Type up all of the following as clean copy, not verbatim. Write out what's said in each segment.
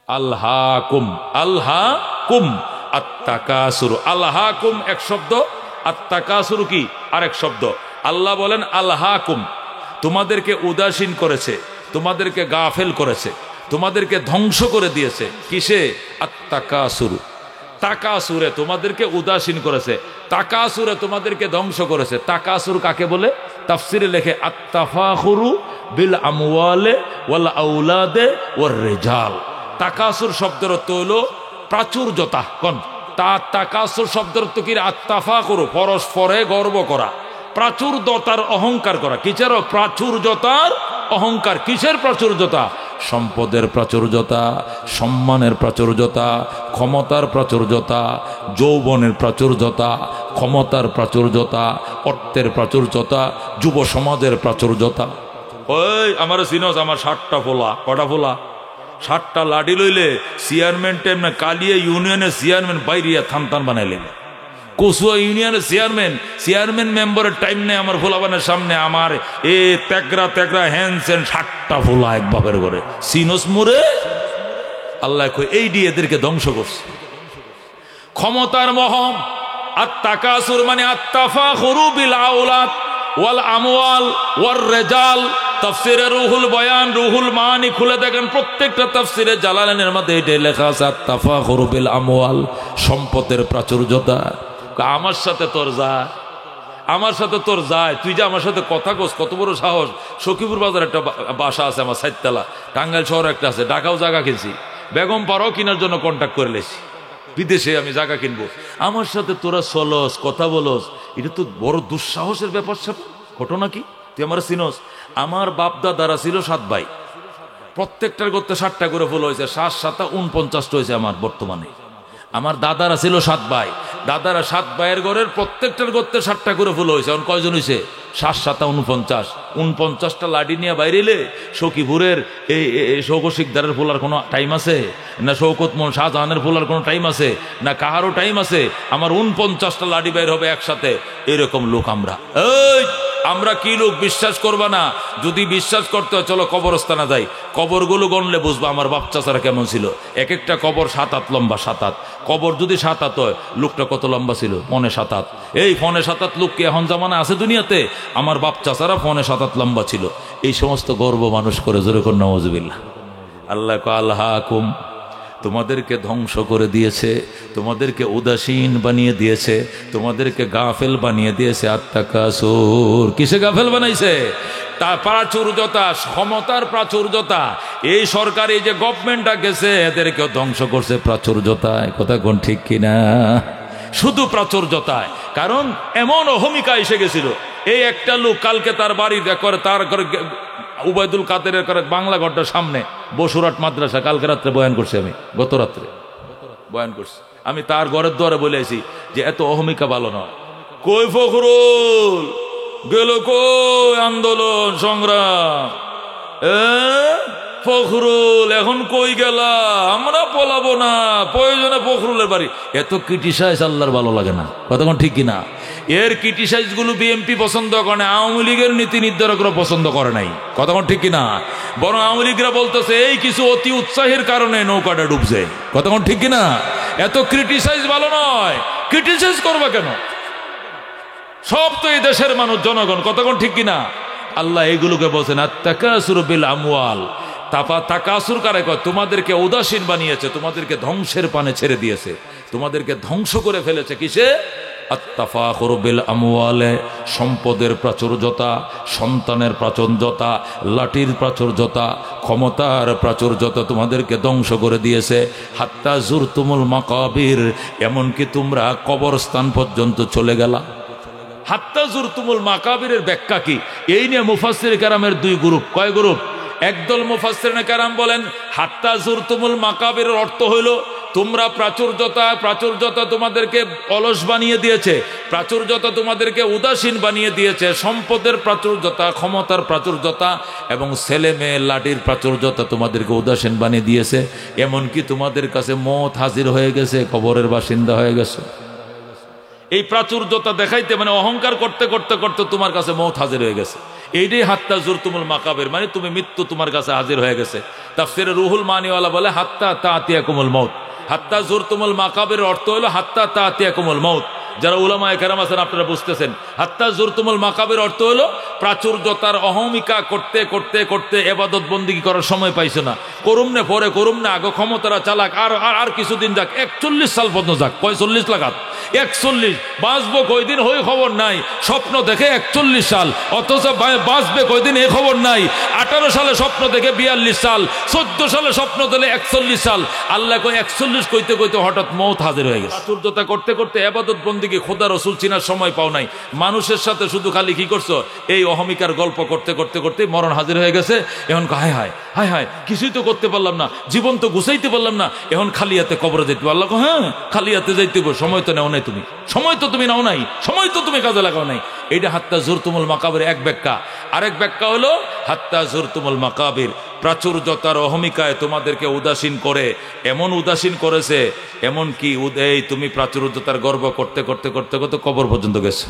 আলহাকুম, আলহাকুম আত্তাকাসুর। আলহাকুম এক শব্দ, আত্তাকাসুর কি আরেক শব্দ। আল্লাহ বলেন আলহাকুম, তোমাদেরকে উদাসীন করেছে, তোমাদেরকে গাফেল করেছে, তোমাদেরকে ধ্বংস করে দিয়েছে। কিসে? আত্তাকাসুর, তাকাসুরে তোমাদেরকে উদাসীন করেছে, তাকাসুরে তোমাদেরকে ধ্বংস করেছে। তাকাসুর কাকে বলে? তাফসিরে লেখে আত্তাফাখুরু বিল আমওয়ালে ওয়াল আওলাদে ওয়ার রিজাল। তাকাসুর শব্দের অর্থ হলো প্রাচুর্যতা। কোন তাকাসুর শব্দের অর্থ কি? আত্তাফাখুরু, পরস্পরে গর্ব করা, প্রাচুর্যতার অহংকার করা। কিসের প্রাচুর্যতার অহংকার? কিসের প্রাচুর্যতা? সম্পদের প্রাচুর্যতা, সম্মানের প্রাচুর্যতা, ক্ষমতার প্রাচুর্যতা, যৌবনের প্রাচুর্যতা, ক্ষমতার প্রাচুর্যতা, অর্থের প্রাচুর্যতা, যুব সমাজের প্রাচুর্যতা। ওই আমার সিনস, আমার 60টা ফোলা। কটা ফোলা? 60টা লাডি লইলে চেয়ারম্যান টাইম না কালিয়া ইউনিয়নের চেয়ারম্যান বাইরিয়া থানতান বানাইলেন। কসুয়া ইউনিয়নের চেয়ারম্যান মেম্বারের টাইম নেই আমার ফোলাবানের সামনে আমার এ তেগরা তেগরা হ্যান্ড 60টা ফোলা এক বাপের করে সিনস মোরে। আল্লাহ কই এই দিয়ে এদেরকে ধ্বংস করছে। ক্ষমতার মোহ, আত্তাকাসুর মানে আত্তাফাখুরু বিল আওলাদ ওয়াল আমওয়াল ওয়ার রিজাল। তাফসিরে রুহুল বয়ান, রুহুল মানি খুলে দেখেন, প্রত্যেকটা তাফসিরে জালালাইনের মধ্যে এটাই লেখা আছে আত্তাফাখুরু বিল আমওয়াল, সম্পদের প্রাচুর্যতা। আমার সাথে তোর যায়, আমার সাথে তোর যায়, তুই যে আমার সাথে কথা কোস, কত বড় সাহস। সখীপুর বাজার একটা বাসা আছে আমার, 7 তলা। টাঙ্গাইল শহর একটা আছে, ঢাকাও জায়গা কিনছি, বেগম পাড়াও কেনার জন্য কন্ট্যাক্ট করে লেছি, বিদেশে আমি জায়গা কিনবো। আমার সাথে তোরা চলস, কথা বলস, এটা তো বড় দুঃসাহসের ব্যাপার। সব ঘটনা কি? তুই আমার চিনস? আমার বাপ দাদারা ছিল 7 ভাই, প্রত্যেকটার করতে 7টা করে ফুল হয়েছে, 7 7 49টা হয়েছে আমার বর্তমানে। আমার দাদারা ছিল 7 ভাই, দাদারা 7 ভাইয়ের ঘরের প্রত্যেকটার করতে 7টা করে ফুল হয়েছে। এখন কয়জন হয়েছে? 7 7 49। 49টা লাডি নিয়ে বাইরেলে সখীপুরের এই শৌকত শিকদারের ফুলার কোনো টাইম আছে না? শৌকত মোহন শাহজাহানের ফুলার কোনো টাইম আছে না? কাহারও টাইম আছে? আমার 49টা লাডি বাইর হবে একসাথে, এরকম লোক আমরা। এই আমরা কি লোক বিশ্বাস করবা না? যদি বিশ্বাস করতে হয় চলো কবরস্থানে যাই, কবরগুলো গণলে বুঝবো আমার বাপ চাচারা কেমন ছিল। এক একটা কবর 7 হাত লম্বা, 7 হাত। কবর যদি 7 হাত হয়, লোকটা কত লম্বা ছিল? 7.5 হাত। এই 7.5 হাত লোক কি এখন জামানা আছে দুনিয়াতে? আমার বাপ চাচারা 7.5 হাত লম্বা ছিল। এই সমস্ত গর্ব মানুষ করে, জোরে কোন নাউজুবিল্লাহ। আল্লাহ আলহাকুম, তোমাদেরকে ধ্বংস করে দিয়েছে, তোমাদেরকে উদাসীন বানিয়ে দিয়েছে, তোমাদেরকে গাফেল বানিয়ে দিয়েছে। আত্তাকাসুর, কিসে গাফেল বানাইছে? তা প্রাচুর্যতা, ক্ষমতার প্রাচুর্যতা। এই সরকার, এই যে গভর্নমেন্টটা গেছে, এদেরকেও ধ্বংস করছে প্রাচুর্যতায়। কথা কোন ঠিক কিনা? শুধু প্রাচুর্যতায়। কারণ এমন অহমিকা এসে গেছিল। এই একটা লোক কালকে তার বাড়ি করে, তার উবাইদুল কাদেরের করে বাংলা ঘরটার সামনে বসুরাট মাদ্রাসা, কালকে রাত্রে বয়ান করছি আমি, গত রাত্রে বয়ান করছি আমি। তার ঘরের দ্বারে বলেছি যে এত অহমিকা ভালো নয়। কই ফখরুল গেল, কই আন্দোলন সংগ্রাম? ফখরুল এখন কই গেলা? আমরা পলাবো না, প্রয়োজনে ফখরুলের বাড়ি। এত ক্রিটিসাইজ আল্লাহর ভালো লাগে না। কতক্ষণ ঠিক কিনা? এর ক্রিটিসাইজ গুলো বিএনপি পছন্দ করে না, আওয়ামী লীগের নীতি নির্ধারকরা পছন্দ করে নাই। কতক্ষণ ঠিক কিনা? বরং আওয়ামী লীগরা বলতেছে এই কিছু অতি উৎসাহের কারণে নৌকাটা ডুবছে। কতক্ষণ ঠিক কিনা? এত ক্রিটিসাইজ ভালো নয়। ক্রিটিসাইজ করবা কেন? সব তো এই দেশের মানুষ, জনগণ। কতক্ষণ ঠিক কিনা? আল্লাহ এগুলোকে বলছেন আত্তাকাসুর বিল আমওয়াল। তাকাসুর কারে কয়? তোমাদেরকে উদাসীন বানিয়েছে, তোমাদেরকে ধ্বংসের পানে ছেড়ে দিয়েছে, তোমাদেরকে ধ্বংস করে ফেলেছে। কিসে? আত্তাফাখুরু বিল আমওয়ালে, সম্পদের প্রাচুর্যতা, সন্তানের প্রাচুর্যতা, লাঠির প্রাচুর্যতা, ক্ষমতার প্রাচুর্যতা তোমাদেরকে ধ্বংস করে দিয়েছে। হাত্তা জুরতুমুল মাকাবির, এমনকি তোমরা কবরস্থান পর্যন্ত চলে গেলা। হাত্তা জুরতুমুল মাকাবিরের ব্যাখ্যা কি? এই নিয়ে মুফাসসির কেরামের 2 গ্রুপ। কয় গ্রুপ? একদল মুফাসসিরিনে কেরাম বলেন হাত্তা জুরতুমুল মাকাবিরের অর্থ হইল তোমরা প্রাচুর্যতা তোমাদেরকে অলস বানিয়ে দিয়েছে, প্রাচুর্যতা তোমাদেরকে উদাসীন বানিয়ে দিয়েছে। সম্পদের প্রাচুর্যতা, ক্ষমতার প্রাচুর্যতা এবং ছেলে মেয়ে লাঠির প্রাচুর্যতা তোমাদেরকে উদাসীন বানিয়ে দিয়েছে। এমনকি তোমাদের কাছে মওত হাজির হয়ে গেছে, কবরের বাসিন্দা হয়ে গেছে। এই প্রাচুর্যতা দেখাইতে মানে অহংকার করতে করতে করতে তোমার কাছে মওত হাজির হয়ে গেছে। এইটাই হাত্তা জুরতুমুল মাকাবির, মানে তুমি মৃত্যু তোমার কাছে হাজির হয়ে গেছে। তাফসিরে রুহুল মানিওয়ালা বলে হাত্তা তাতিয়াকুমুল মউত। হাত্তা জুরতুমুল মাকাবির অর্থ হলো হাত্তা তাতিয়াকুমুল মউত। যারা উলামায়ে কেরাম আছেন আপনারা বুঝতেছেন, হাত্তা জুরতুমুল মাকাবির অর্থ হলো প্রাচুর্যতার অহমিকা করতে করতে করতে ইবাদত বন্দেগী করার সময় পাইছো না, করুম না পরে করুম না, আগে ক্ষমতারা চালাক, আর কিছুদিন যাক, 41 সাল পর্যন্ত যাক, 45 লাগাত 41 বাঁচবো কয়দিন হয়ে খবর নাই, স্বপ্ন দেখে 41 সাল, অথচ বাঁচবে কয়দিন এই খবর নাই। 18 সালে স্বপ্ন দেখে 42 সাল, 14 সালে স্বপ্ন দিলে 41 সাল। আল্লাহ কই 41 কইতে কইতে হঠাৎ মৌত হাজির হয়ে গেছে। প্রাচুর্যতা করতে করতে ইবাদত বন্দেগী খোদা রসুল চিনার সময় পাও নাই, মানুষের সাথে শুধু খালি কি করছো, এই অহমিকার গল্প করতে করতে করতে মরণ হাজির হয়ে গেছে। এখন হায় হায় হায় হায়, কিছুই তো করতে পারলাম না, জীবন তো গুছাইতে পারলাম না, এখন খালি হাতে কবরে যেতে পারলো। হ্যাঁ, খালি হাতে যাইতে, সময় তো নেও নাই তুমি, সময় তো তুমি নাও নাই, সময় তো তুমি কাজে লাগাও নাই। এইটা হাত্তা জুরতুমুল মাকাবির এক ব্যাখ্যা। আরেক ব্যাখ্যা হলো হাত্তা জুরতুমুল মাকাবির প্রাচুর্যতার অহমিকায় তোমাদেরকে উদাসীন করে, এমন উদাসীন করেছে, এমন কি এই তুমি প্রাচুর্যতার গর্ব করতে করতে করতে করতে কবর পর্যন্ত গেছো।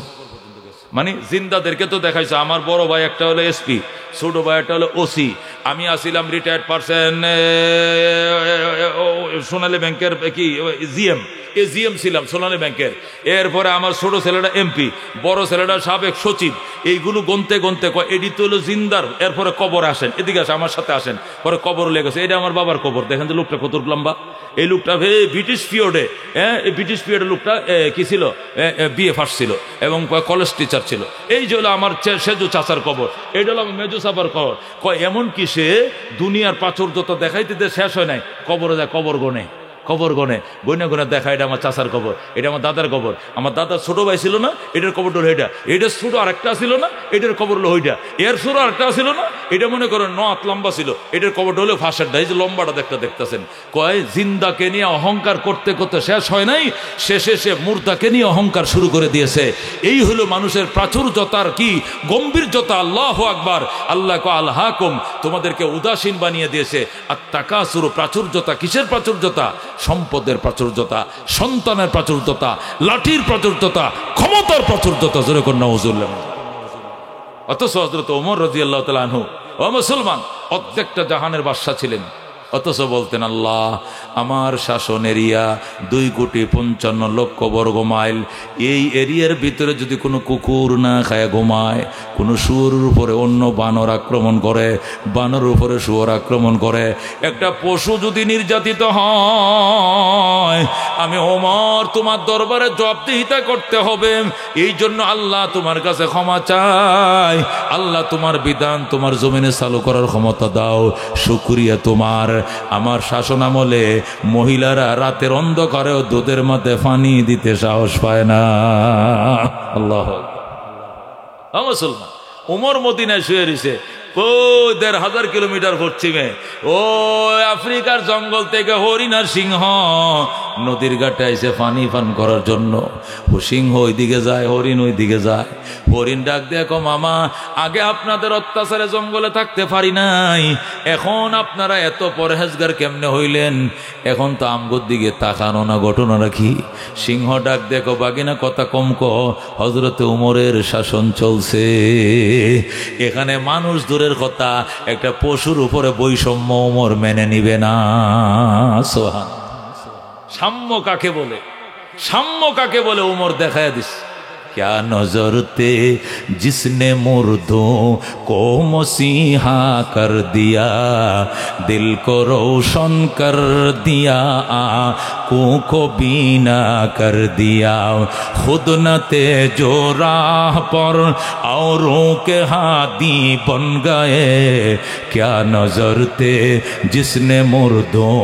মানে জিন্দাদেরকে তো দেখাইছে, আমার বড় ভাই একটা হলো এসপি, ছোট ভাই একটা হলো ওসি, আমি আসিলাম রিটায়ার্ড পার্সন সোনালী ব্যাংকের কি জিএম ছিলাম সোনালী ব্যাংকের। এরপরে আমার ছোট ছেলেটা এমপি, বড় ছেলেটা সাবেক সচিব। এইগুলো গনতে গনতে এডি তো হলো জিন্দার। এরপরে কবর আসেন, এদিকে আসেন, আমার সাথে আসেন, পরে কবর লেগেছে। এটা আমার বাবার কবর, দেখেন যে লোকটা কত লম্বা। এই লোকটা ব্রিটিশ পিরিয়ডে, এই ব্রিটিশ পিরিয়ডে লোকটা কি ছিল, বিএ ফার্স্ট ছিল এবং কলেজ টিচার ছিল। এই যে হলো আমার সেজু চাচার কবর, এইটা হলো আমার মেজু চাপার কবর। এমন কি সে দুনিয়ার প্রাচুর্যতা দেখাইতে শেষ হয় নাই, কবরে যায়, কবর গনে গনে গনে দেখা, এটা আমার চাচার কবর, এটা আমার দাদার কবর, আমার দাদার ছোট ভাই ছিল না, এটার কবর হলো এটা, এটার ছোট আরেকটা ছিল না, এটার কবর হলো ওইটা, এর ছোট আরেকটা ছিল না, এটা মনে করেন 9 হাত লম্বা ছিল, এটার কবরটা হলো ফাঁসের ডাই, যে লম্বাটা দেখতেছেন। জিন্দাকে নিয়ে অহংকার করতে করতে শেষ হয় নাই, শেষে সে মুর্দাকে নিয়ে অহংকার শুরু করে দিয়েছে। এই হলো মানুষের প্রাচুর্যতার কি গম্ভীর্যতা। আল্লাহু আকবার। আল্লাহ আলহাকুম, তোমাদেরকে উদাসীন বানিয়ে দিয়েছে। আর তাকাসুর, প্রাচুর্যতা, কিসের প্রাচুর্যতা? সম্পদের প্রাচুর্যতা, সন্তানের প্রাচুর্যতা, লাঠির প্রাচুর্যতা, ক্ষমতার প্রাচুর্যতা। জোরে কর নাউজুবিল্লাহ। অথচ হযরত ওমর রাদিয়াল্লাহু তাআলা আনহু, ও মুসলমান, প্রত্যেকটা জাহানের বাদশা ছিলেন, অথচ বলতেন আল্লাহ আমার শাসন এরিয়া 2,55,00,000 বর্গ মাইল, এই এরিয়ার ভিতরে যদি কোনো কুকুর না খায় ঘুমায়, কোনো শুয়োরের উপরে অন্য বানর আক্রমণ করে, বানরের উপরে শুয়োর আক্রমণ করে, একটা পশু যদি নির্যাতিত হয়, আমি ওমর তোমার দরবারে জবাবদিহিতা করতে হবে। এই জন্য আল্লাহ তোমার কাছে ক্ষমা চাই, আল্লাহ তোমার বিধান তোমার জমিনে চালু করার ক্ষমতা দাও। শুকরিয়া তোমার, আমার শাসন আমলে মহিলারা রাতের অন্ধকারেও দুধের মধ্যে পানি দিতে সাহস পায় না। আল্লাহ মুসলমান, উমর মদিনায় শুয়ে রয়েছে, 1,500 কিলোমিটার পশ্চিমে, ও আফ্রিকার জঙ্গল থেকে হরিণ আর সিংহ নদীর ঘাটে এসে পানি পান করার জন্য। ও সিংহ ওইদিকে যায়, হরিণ ওইদিকে যায়। হরিণ ডাক দেখো মামা, আগে আপনাদের অত্যাচারে জঙ্গলে থাকতে পারি নাই, এখন আপনারা এত পরহেজগার কেমনে হইলেন? এখন তো আমগোর দিকে তাকানো না, ঘটনা রাখি। সিংহ ডাক দেখো বাগিনা, কথা কম কো, হযরতে উমরের শাসন চলছে, এখানে মানুষ দূরের কথা, একটা পশুর উপরে বৈষম্য ওমর মেনে নিবে না। সুবহান। সাম্য কাকে বলে, সাম্য কাকে বলে ওমর দেখায় দিস। क्या नजर ते जिसने मुर्दों को मसीहा कर दिया, दिल को रोशन कर दिया, आँखों को बीना कर दिया, खुद न थे जो राह पर औरों के हादी बन गए। क्या नजर ते जिसने मुर्दों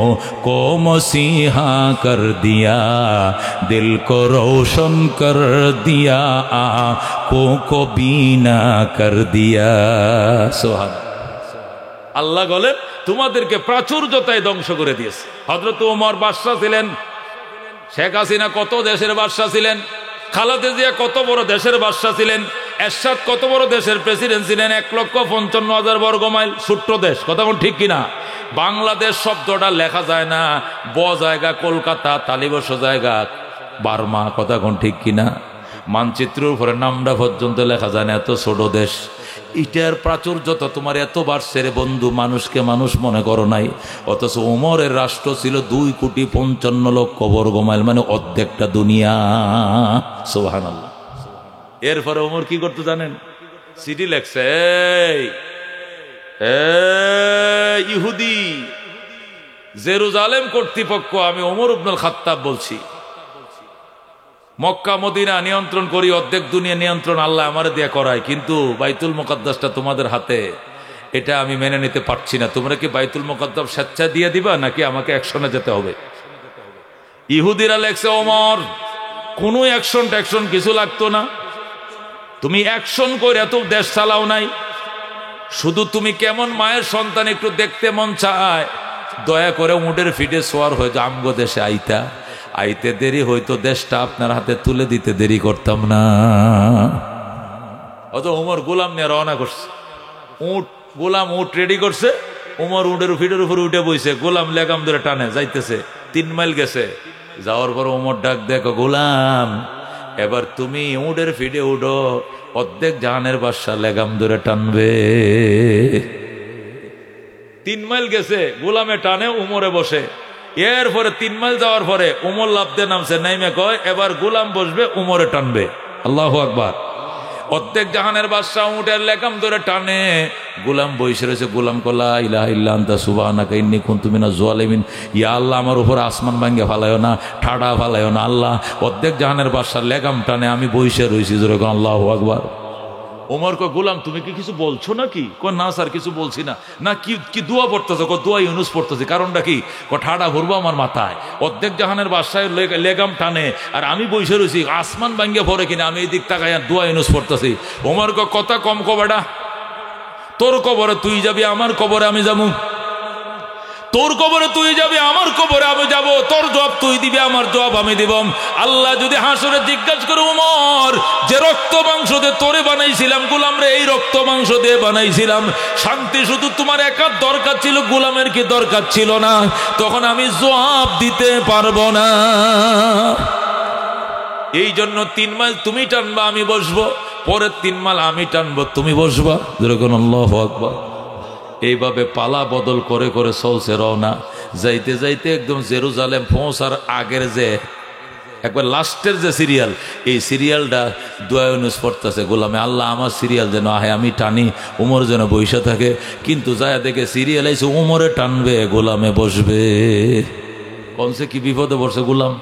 को मसीहा कर दिया, दिल को रोशन कर दिया, आँखों को बीना कर दिया। सुभान। আল্লাহ বলেন তোমাদেরকে প্রাচুর্যতায় ধ্বংস করে দিয়েছে। হযরত ওমর বাদশা ছিলেন, শেখ হাসিনা কত দেশের বাদশা ছিলেন, খালেদা জিয়া কত বড় দেশের বাদশা ছিলেন, এরশাদ কত বড় দেশের প্রেসিডেন্ট ছিলেন। 1,55,000 বর্গ মাইল ছোট্ট দেশ, কথা কোন ঠিক কিনা? বাংলাদেশ শব্দটা লেখা যায় না, ব জায়গা কলকাতা, তালিবস্য জায়গা বার্মা, কথা কোন ঠিক কিনা? মানচিত্রের উপরে নামটা পর্যন্ত লেখা যায় না, এত ছোট দেশ। ইটার প্রাচুর্যত তোমার এত বাড়ছে রে বন্ধু, মানুষকে মানুষ মনে করো নাই। অথচ ওমরের রাষ্ট্র ছিল 2,55,00,000 বর্গ মাইল, মানে অর্ধেকটা দুনিয়া। সুবহানাল্লাহ। এরপরে ওমর কি করতে জানেন? চিঠি লেখছে, ইহুদি জেরুজালেম কর্তৃপক্ষ, আমি ওমর ইবনুল খাত্তাব বলছি, মক্কা মদিনা নিয়ন্ত্রণ করি, অর্ধেক দুনিয়া নিয়ন্ত্রণ আল্লাহ আমার দিয়ে করায়, কিন্তু বাইতুল মুকাদ্দাসটা তোমাদের হাতে, এটা আমি মেনে নিতে পারছি না। তোমরা কি বাইতুল মুকাদ্দাস স্বেচ্ছা দিয়ে দিবা নাকি আমাকে অ্যাকশনে যেতে হবে? ইহুদিরা লেখছে, ওমর কোনো অ্যাকশন কিছু লাগতো না, তুমি অ্যাকশন করে এত দেশ চালাও নাই, শুধু তুমি কেমন মায়ের সন্তান একটু দেখতে মন চায়, দয়া করে উটের ফিটে সোয়ার হয়ে যাও, আমগো দেশে আইতে দেরি হইতো, দেশটা আপনার হাতে তুলে দিতে দেরি করতাম না। অত উমর গোলাম নিয়ে রওনা করছে, গোলাম উট রেডি করছে, উমর উটের ফিটের উপর উঠে বইছে, গোলাম লেগাম ধরে টানে যাইতেছে, 3 মাইল গেছে, যাওয়ার পর উমর ডাক, দেখো গোলাম, এবার তুমি উটের ফিটে উঠো, অর্ধেক জাহানের বাদশা লেগাম ধরে টানবে। 3 মাইল গেছে, গোলামে টানে, উমরে বসে। এরপরে 3 মাইল যাওয়ার পরে উমর লাফ দিয়ে নামছে, নাইমে কয় এবার গোলাম বসবে, উমরে টানবে। আল্লাহু আকবার। অর্ধেক জাহানের বাদশা উটের লেগাম ধরে টানে, গোলাম বসে রয়েছে, গোলাম কলা ইলাহা ইল্লা আনতা সুবহানাকা ইন্নী কুনতু মিনাজ জালিমিন। ইয়া আল্লাহ, আমার উপর আসমান ভাঙ্গে ফালায়ও না, ঠাডা ফালায়ও না আল্লাহ। অর্ধেক জাহানের বাদশা লেগাম টানে, আমি বসে রয়েছি, জোরে কোন আল্লাহু আকবার। ওমর কয়, গোলাম তুমি কি কিছু বলছো নাকি? কয় না স্যার, কিছু বলছি না। না কি দোয়া পড়তেছো? কয় দোয়া ইউনুস পড়তেছি। কারণটা কি? কয় ঠাডা ভরবো আমার মাথায়, অর্ধেক জাহানের বাদশায় লেগাম টানে আর আমি বসে রয়েছি, আসমান ভাঙ্গে পড়ে কিনা, আমি এই দিক তাকাই আর দোয়া ইউনুস পড়তেছি। ওমর কয়, কথা কম কবেডা, তোর কবরে তুই যাবি, আমার কবরে আমি যাবো, তোর কবরে তুই যাবি, আমার কবরে আমি যাব, তোর জবাব তুই দিবি, আমার জবাব আমি দিব। আল্লাহ যদি হাসরে জিজ্ঞাসা করে, ওমর যে রক্ত মাংস দিয়ে তোরে বানাইছিলাম, গোলাম রে এই রক্ত মাংস দিয়ে বানাইছিলাম, শান্তি শুধু তোমার একার দরকার ছিল, গোলামের কি দরকার ছিল না? তখন আমি জবাব দিতে পারবো না। এই জন্য 3 মাইল তুমি টানবা, আমি বসবো, পরের 3 মাইল আমি টানবো, তুমি বসবা। যেরকম আল্লাহু আকবার। এইভাবে পালা বদল করে করে চলছে রওনা। যাইতে যাইতে একদম জেরুজালেম পৌঁছার আগের যে একবার লাস্টের যে সিরিয়াল, এই সিরিয়ালটা দোয়া ইউনুস পড়তেছে, গোলামে আল্লাহ আমার সিরিয়াল যেন আহে, আমি টানি, উমর যেন বইসা থাকে। কিন্তু যায় দেখে সিরিয়াল আইছে, উমরে টানবে, গোলামে বসবে। কমসে কি বিপদে পড়ছে গোলাম।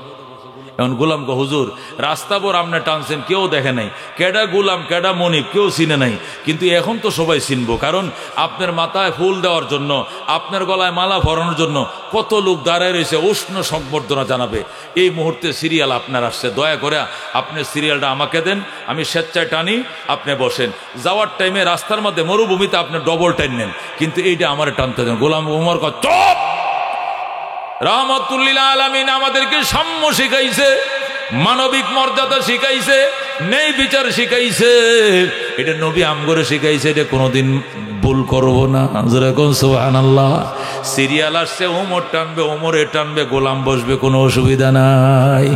এখন গোলাম কো, হুজুর রাস্তা পর আপনি টানছেন, কেউ দেখে নাই, কেডা গোলাম কেডা মনিব কেউ চিনে নাই, কিন্তু এখন তো সবাই চিনবো, কারণ আপনার মাথায় ফুল দেওয়ার জন্য, আপনার গলায় মালা ভরানোর জন্য কত লোক দাঁড়ায় রয়েছে, উষ্ণ সংবর্ধনা জানাবে। এই মুহূর্তে সিরিয়াল আপনার আসছে, দয়া করে আপনার সিরিয়ালটা আমাকে দেন, আমি স্বেচ্ছায় টানি, আপনি বসেন। যাওয়ার টাইমে রাস্তার মধ্যে মরুভূমিতে আপনি ডবল টাইম নেন, কিন্তু এইটা আমার টানতে দেন। গোলাম উমর কয়, চুপ! রাহমাতুল লিল আলামিন আমাদেরকে সাম্য শিখাইছে, মানবিক মর্যাদা শিখাইছে, ন্যায় বিচার শিখাইছে, এটা নবী আমগরে শিখাইছে, এটা কোনোদিন ভুল করব না। যেরকম সুবহানাল্লাহ। সিরিয়াল আসছে, ওমর টানবে, ওমরে টানবে, গোলাম বসবে, কোনো অসুবিধা নাই।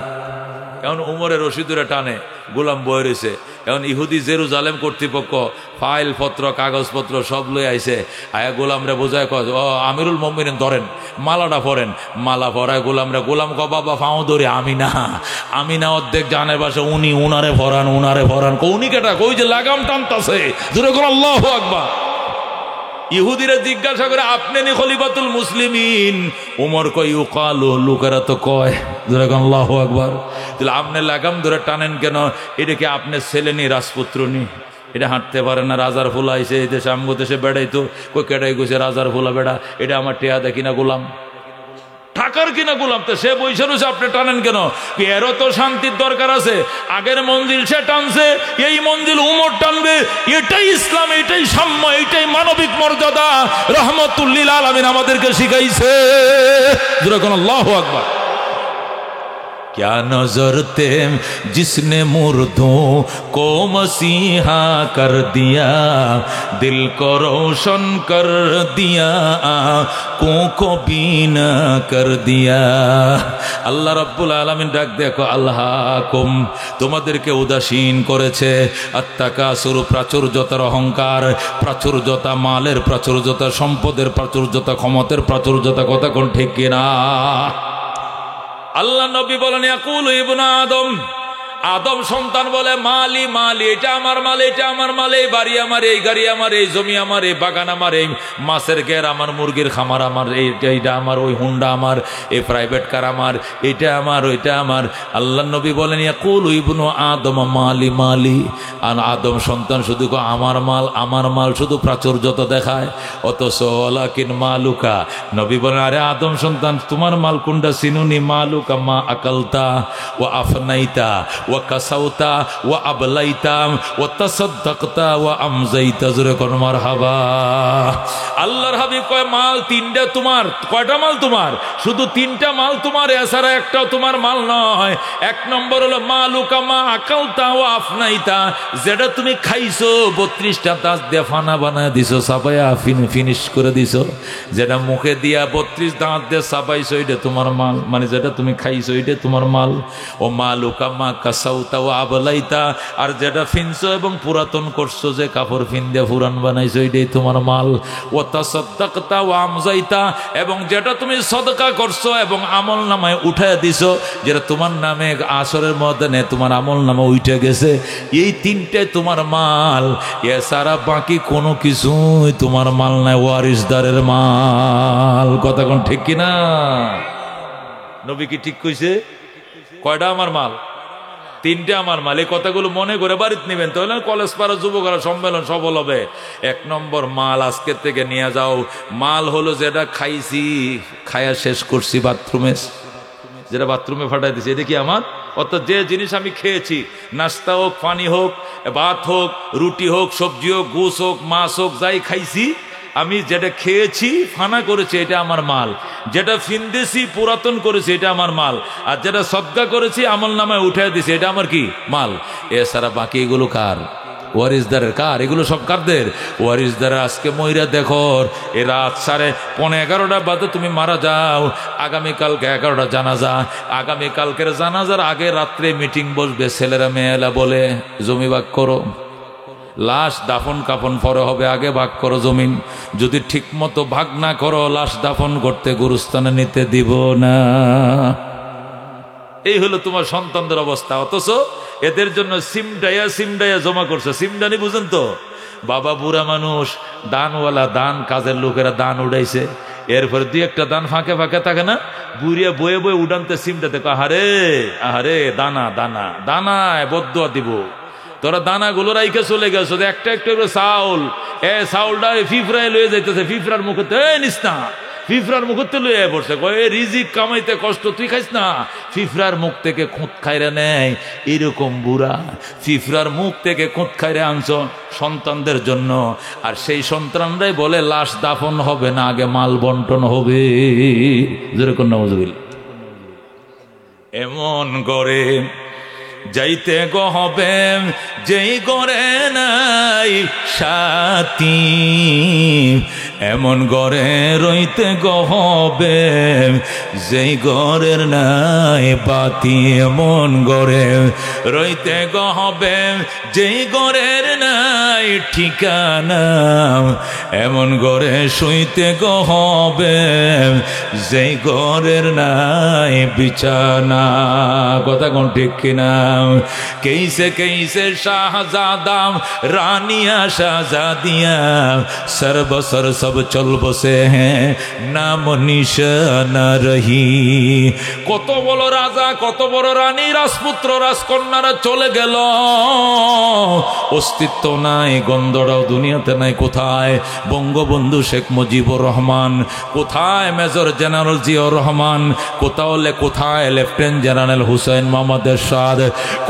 এখন উমরের রশিদুরে টানে, গোলাম বয়ে রয়েছে। এখন ইহুদি জেরুজালেম কর্তৃপক্ষ ফাইল পত্র কাগজপত্র সব লই আইছে, আয়া গোলামরে বোঝায়, কয় ও আমিরুল মুমিনিন ধরেন, মালাটা পরেন। মালা পরায় গোলামরে, গোলাম ক বাবা ফাও ধরে, আমি না অর্ধেক জানের বাসা, উনি উনারে ভরান। উনি কেটা? কই যে লাগাম টানতাছে। জোরে কোন আল্লাহু আকবার। ইহুদিরা জিজ্ঞাসা করে, আপনি নি খলিফাতুল মুসলিমিন? উমর কয়, ইউকালু, লোকেরা তো কয়। জোরে কোন আল্লাহু আকবার। তাহলে আপনি লাগাম ধরে টানেন কেন? এটা কি আপনার ছেলে নি, রাজপুত্র নি? এটা হাঁটতে পারে না, রাজার ফুলা আইছে এই দেশে, আমগো দেশে বেড়াইতো, কই কেডাই গেছে রাজার ফুলা বেড়া, এটা আমার টেয়া দেখি না গোলাম, ঠাকার কিনা গোলাম, তো সে বৈশা রয়েছে, আপনি টানেন কেন? এরও তো শান্তির দরকার আছে। আগের মঞ্জিল সে টানছে, এই মঞ্জিল উমর টানবে। এটাই ইসলাম, এটাই সাম্য, এটাই মানবিক মর্যাদা রাহমাতুল লিল আলামিন আমাদেরকে শিখাইছে। যেরকম আল্লাহু আকবার। क्या नजर थे जिसने मुर्दों को मसीहा कर दिया, दिल को रोशन कर दिया, आँखों को बीना कर दिया। আল্লাহ রাব্বুল আলামিন ডাক দেখো, আল্লাহকুম, তোমাদেরকে উদাসীন করেছে। আত্তাকাসুর, প্রাচুর্যতার অহংকার, প্রাচুর্যতা মালের, প্রাচুর্যতা সম্পদের, প্রাচুর্যতা ক্ষমতার, প্রাচুর্যতা। কথা কোন ঠিক কিনা? আল্লাহ নবী বলেন ইয়াকুলু ইবনু আদম, আদম সন্তান বলে মালি মালি, এটা আমার মাল, এটা আমার মাল, এই বাড়ি আমার, এই গাড়ি আমার, এই জমি আমার, এই বাগান আমার, এই মাছের ঘের আমার, মুরগির খামার আমার, এইটা আমার, ওই হুন্ডা আমার, এই প্রাইভেট কার আমার, এটা আমার, ওইটা আমার। আল্লাহ নবী বলেন ইয়াকুলু ইবনু আদম মালি মালি, আর আদম সন্তান শুধু আমার মাল, আমার মাল, শুধু প্রাচুর্যতা দেখায়। অথচ ওয়ালাকিন মালুকা, নবী বলেন আরে আদম সন্তান তোমার মাল কোনটা চিনুনি? মালুকা মা আকালতা ওয়া আফনাইতা ওয়া কাসাউতা ওয়া আবলাইতা ওয়া তাসাদদাকতা ওয়া আমজাইতা। জোরে কোন মারহাবা। আল্লাহর হাবিব কয় মাল তিনটা তোমার। কয়টা মাল তোমার? শুধু তিনটা মাল তোমার, এছাড়া একটাও তোমার মাল নয়। এক নম্বর হলো মালুকা মা আকালতা ওয়া আফনাইতা, যেটা তুমি খাইছো 32টা দাঁত দিয়ে ফানা বানায় দিছো, সাবাইয়া ফিনিশ করে দিছো। যেটা মুখে দিয়া 32 দাঁত দিয়ে সাবাইছো, এটা তোমার মাল, মানে যেটা তুমি খাইছো এটা তোমার মাল। ও মালুকা মা কাসাউতা ও আবলাইতা, আর যেটা ফিনছো এবং পুরাতন করছো, যে কাপড় ফিন দিয়ে পুরান বানাইছো, এটাই তোমার মাল। ও তাসাদদাকতা ও আমজাইতা, এবং যেটা তুমি সদকা করছো এবং আমল নামায় উঠায় দিছো, যেটা তোমার নামে আসরের ময়দানে তোমার আমল নামে উঠে গেছে, এই তিনটাই তোমার মাল। এছাড়া বাকি কোনো কিছুই তোমার মাল নাই, ওয়ারিসদারের মাল। কথা কোন ঠিক কিনা? নবী কি ঠিক কইছে? কয়টা আমার মাল? তিনটা আমার মাল। এই কথাগুলো মনে করে বাড়িতে নেবেন, তাহলে কলেজ পাড়া যুবকরা সম্মেলন সফল হবে। এক নম্বর মাল আজকের থেকে নিয়ে যাও, মাল হলো যেটা খাইছি, খায়া শেষ করছি বাথরুমে, যেটা বাথরুমে ফাটাই দিছি, এটা কি আমার? অর্থাৎ যে জিনিস আমি খেয়েছি, নাস্তা হোক, পানি হোক, ভাত হোক, রুটি হোক, সবজি হোক, গোস হোক, মাছ হোক, যাই খাইছি, আমি যেটা খেয়েছি ফানা করেছি, এটা আমার মাল। যেটা ফিনদেছি পুরাতন করেছি, এটা আমার মাল। আর যেটা সদকা করেছি আমল নামায় উঠে দিছি, এটা আমার কি? মাল। এছাড়া বাকি এগুলো কার? ওয়ারিসদারের। কার? এগুলো সব কারদের? ওয়ারিসদারের। আজকে ময়রা দেখো, এ রাত 11:30 বাদে তুমি মারা যাও, আগামীকালকে 11টা জানাজা, আগামীকালকের জানাজার আগে রাত্রে মিটিং বসবে, ছেলেরা মেয়েরা বলে জমি ভাগ করো, লাশ দাফন কাফন পরে হবে, আগে ভাগ করো জমিন। যদি ঠিক মতো ভাগ না করো, লাশ দাফন করতে গুরুস্থানে নিতে দিব না। এই হলো তোমার সন্তানদের অবস্থা। অথচ এদের জন্য সিমডাইয়া জমা করছে। সিমডানি বুঝেন তো? বাবা বুড়া মানুষ, দানওয়ালা, দান কাজের লোকেরা দান উড়াইছে, এরপরে দুই একটা দান ফাঁকে ফাঁকে থাকে না, বুড়িয়া বয়ে বয়ে উড়ানতে সিমটা দেখো, আহারে আহারে দানা দানা দানায় বদুয়া দিব। তোরা দানাগুলো রাইখে চলে গেছো, একটা একটা চাউল, চাউলটা ফিফরায় লয়ে যাইতেছে, ফিফরার মুখে নিস না, ফিফরার মুখতে লয়ে পড়ছে, রিজিক কামাইতে কষ্ট, তুই খাইস না। ফিফরার মুখ থেকে খুঁত খাইরে নেয়, এরকম বুড়া ফিফরার মুখ থেকে খুঁত খাইরে আনছ সন্তানদের জন্য। আর সেই সন্তানরাই বলে লাশ দাফন হবে না, আগে মাল বন্টন হবে। যেরকম নজরুল এমন করে যাইতে গো হবে, যেই গড়ে নাই সাথী, এমন গড়ে রইতে গো হবে, যেই গড়ের নাই বাতি, এমন গড়ে রইতে গো হবে, যেই গড়ের নাই ঠিকানা, এমন গড়ে শুইতে গো হবে, যেই গড়ের নাই বিছানা। কথা কোন ঠিক কিনা? कैसे कैसे शाहजादा रानिया शाहजादिया सर बसर सब चल बसे हैं, नाम निशाना रही। কত বড় রাজা, কত বড় রানী, রাজপুত্র রাজকন্যারা চলে গেল, অস্তিত্ব নাই, গন্ধটাও দুনিয়াতে নাই। কোথায় বঙ্গবন্ধু শেখ মুজিবুর রহমান? কোথায় মেজর জেনারেল জিয়াউর রহমান? কোথায় লেফটেন্যান্ট জেনারেল হুসাইন মোহাম্মদ এরশাদ?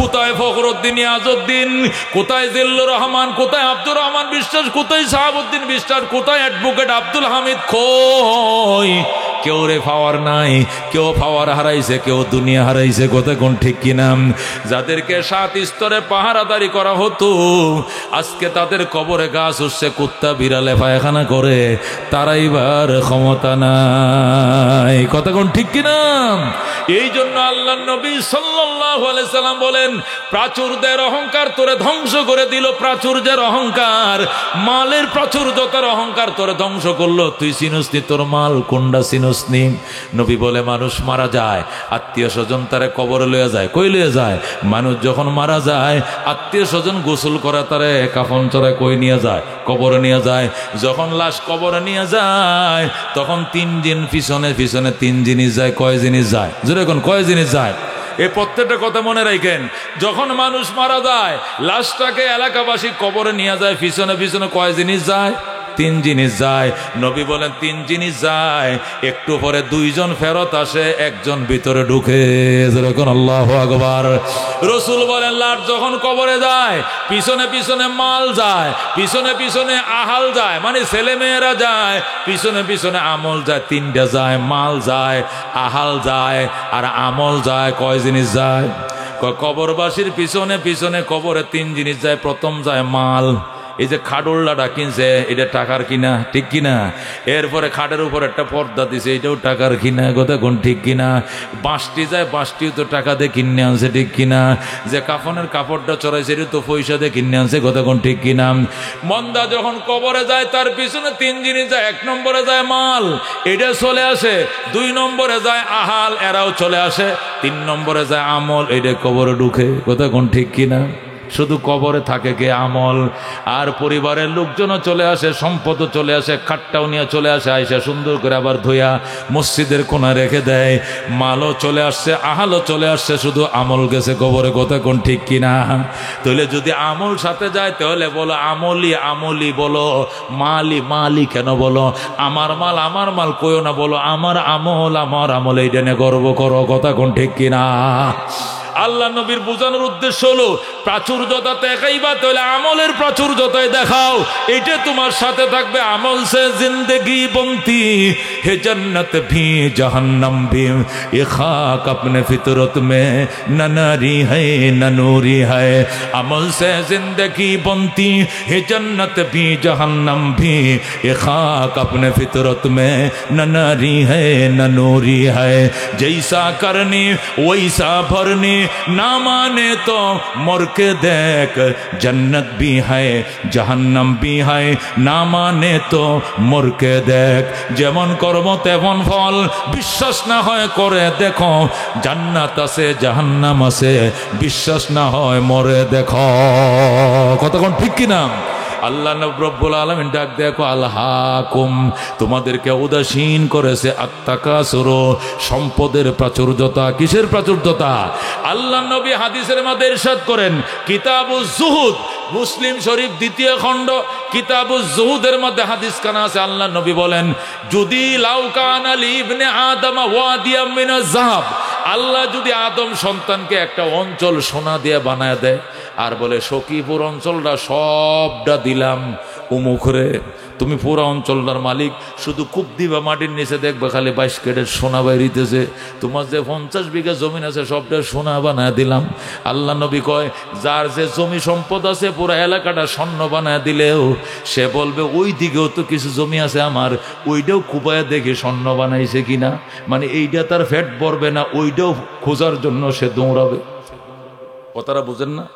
কোথায় ফখরুদ্দিন আজউদ্দিন? কোথায় জিল্লুর রহমান? কোথায় আব্দুর রহমান বিশ্বাস? কোথায় শাহাবুদ্দিন বিশ্বাস? কোথায় অ্যাডভোকেট আব্দুল হামিদ? কই কেউ রে পাওয়ার নাই, কেউ পাওয়ার হারাইছে, কেউ দুনিয়া হারাইছে, কথা কোন ঠিক কিনা? যাদেরকে 7 স্তরে পাহারাদারি করা হতো, আজকে তাদের কবরে গাছ উঠছে, কুত্তা বিড়ালে পায়খানা করে, তারা এবার ক্ষমতা নাই, কথা কোন ঠিক কিনা? এই জন্য আল্লাহ নবী সাল্লাল্লাহু আলাইহি সাল্লাম বলেন, প্রাচুর্যের অহংকার তোরে ধ্বংস করে দিল। প্রাচুর্যের অহংকার, মালের প্রাচুর্যতার অহংকার তোরে ধ্বংস করলো। তুই চিনসনি তোর মাল কোনটা, চিনসনি? নবী বলে, মানুষ মারা যায়, আত্মীয় স্বজন তারে কবরে লইয়া যায়। কই লইয়া যায়? মানুষ যখন মারা যায়, আত্মীয় স্বজন গোসল করে তারে কাফন চড়ায় কই নিয়ে যায়? কবরে নিয়ে যায়। যখন লাশ কবরে নিয়ে যায়, তখন 3 দিন পিছনে পিছনে 3 জিনিস যায়। কয় জিনিস যায়? যেরকম কয় জিনিস যায়? এই প্রত্যেকটা কথা মনে রাখেন। যখন মানুষ মারা যায়, লাশটাকে এলাকাবাসী কবরে নিয়ে যায়, পিছনে পিছনে কয় জিনিস যায়? 3 জিনিস যায়। নবী বলেন 3 জিনিস যায়। একটু পরে 2 জন ফেরত আসে, একজন ভিতরে ঢুকে। যেরকম আল্লাহু আকবার। রাসূল বলেন, লাশ যখন কবরে যায়, পিছনে পিছনে মাল যায়, পিছনে পিছনে আহাল যায়, মানে ছেলে মেয়েরা যায়, পিছনে পিছনে আমল যায়। 3টা যায়, মাল যায়, আহাল যায়, আর আমল যায়। কয় জিনিস যায়? কবরবাসীর পিছনে পিছনে কবরে 3 জিনিস যায়। প্রথম যায় মাল। এই যে খাডুল্লাটা কিনছে, এটা টাকার কিনা, ঠিক কিনা? এরপরে খাটের উপর একটা পর্দা দিছে, এটাও টাকার কিনা, কথা কোন ঠিক কিনা? বাঁশটি যায়, বাঁশটিও তো টাকা দিয়ে কিনে আনছে, ঠিক কিনা? যে কাফনের কাপড়টা চড়াইছে, এটা তো পয়সা দিয়ে কিনে আনছে, কথা কোন ঠিক কিনা? মন্দা যখন কবরে যায়, তার পিছনে 3 জিনিস যায়। 1 নম্বরে যায় মাল, এটা চলে আসে। 2 নম্বরে যায় আহাল, এরাও চলে আসে। 3 নম্বরে যায় আমল, এটা কবরে ঢুকে, কথা কোন ঠিক কিনা? শুধু কবরে থাকে কে? আমল। আর পরিবারের লোকজনও চলে আসে, সম্পদও চলে আসে, খাটটাও নিয়ে চলে আসে, আইসা সুন্দর করে আবার ধুইয়া মসজিদের কোণা রেখে দেয়। মালও চলে আসছে, আহালও চলে আসছে, শুধু আমল গেছে কবরে, কথা কোন ঠিক কিনা? তাহলে যদি আমল সাথে যায়, তাহলে বলো আমলি আমলি বলো, মালি মালি কেন বলো? আমার মাল কইও না, বলো আমার আমল, এইটা নিয়ে গর্ব করো, কথা কোন ঠিক কিনা? আল্লাহ নবীর বোঝানোর উদ্দেশ্য হলো, প্রাচুর্যতা দেখাইবা তাহলে আমলের প্রাচুর্যতায় দেখাও, এটা তোমার সাথে থাকবে। আমল সে জিন্দগি বনতি হে, জন্নত ভি জাহান্নাম ভি, এ খাক अपने फितरत में न नारी है न नूरी है। আমল সে জিন্দগি বনতি হে, জন্নত ভি জাহান্নাম ভি, এ খাক अपने फितरत में न नारी है न नूरी है। जैसा करनी वैसा भरनी, ना माने तो मर के देख, जन्नत भी है जहन्नम भी है, ना माने तो मर के देख। যেমন কর্ম তেমন ফল, বিশ্বাস না হয় করে দেখো, জান্নাত আছে জাহান্নাম আছে, বিশ্বাস না হয় মরে দেখো, কতক্ষণ ঠিক কিনা? আল্লাহ রব্বুল আলামিন ডাক দেখো, আলহাকুম, তোমাদেরকে উদাসীন করেছে আত্তাকাসুর, সম্পদের প্রাচুর্যতা। কিসের প্রাচুর্যতা? আল্লাহ নবী হাদিসের মধ্যে ইরশাদ করেন, কিতাবুজ জুহুদ, মুসলিম শরীফ 2য় খণ্ড, কিতাবুজ জুহুদের মধ্যে হাদিস কানা আছে। আল্লাহ নবী বলেন, যদি লাউ কানা লি ইবনে আদম ওয়াদিয়াম মিনাজ যাহাব, আল্লাহ যদি আদম সন্তানকে একটা অঞ্চল সোনা দিয়ে বানায় দেয়, আর বলে সখীপুর অঞ্চলটা সবটা দিলাম উমুখরে, তুমি পুরো অঞ্চলটার মালিক, শুধু কূপ দিবা মাটির নিচে, দেখবা খালি 22 ক্যারেট সোনা বাইরিতেছে, তোমার যে 50 বিঘা জমিন আছে সবটা সোনা বানায় দিলাম। আল্লাহ নবী কয়, যার যে জমি সম্পদ আছে পুরো এলাকাটা স্বর্ণ বানায় দিলেও সে বলবে ওই দিকেও তো কিছু জমি আছে আমার, ওইটাও কুপায় দেখে স্বর্ণ বানাইছে কিনা, মানে এইটা তার ফ্যাট পড়বে না, ওইটাও খোঁজার জন্য সে দৌড়াবে। কথাটা বুঝেন না?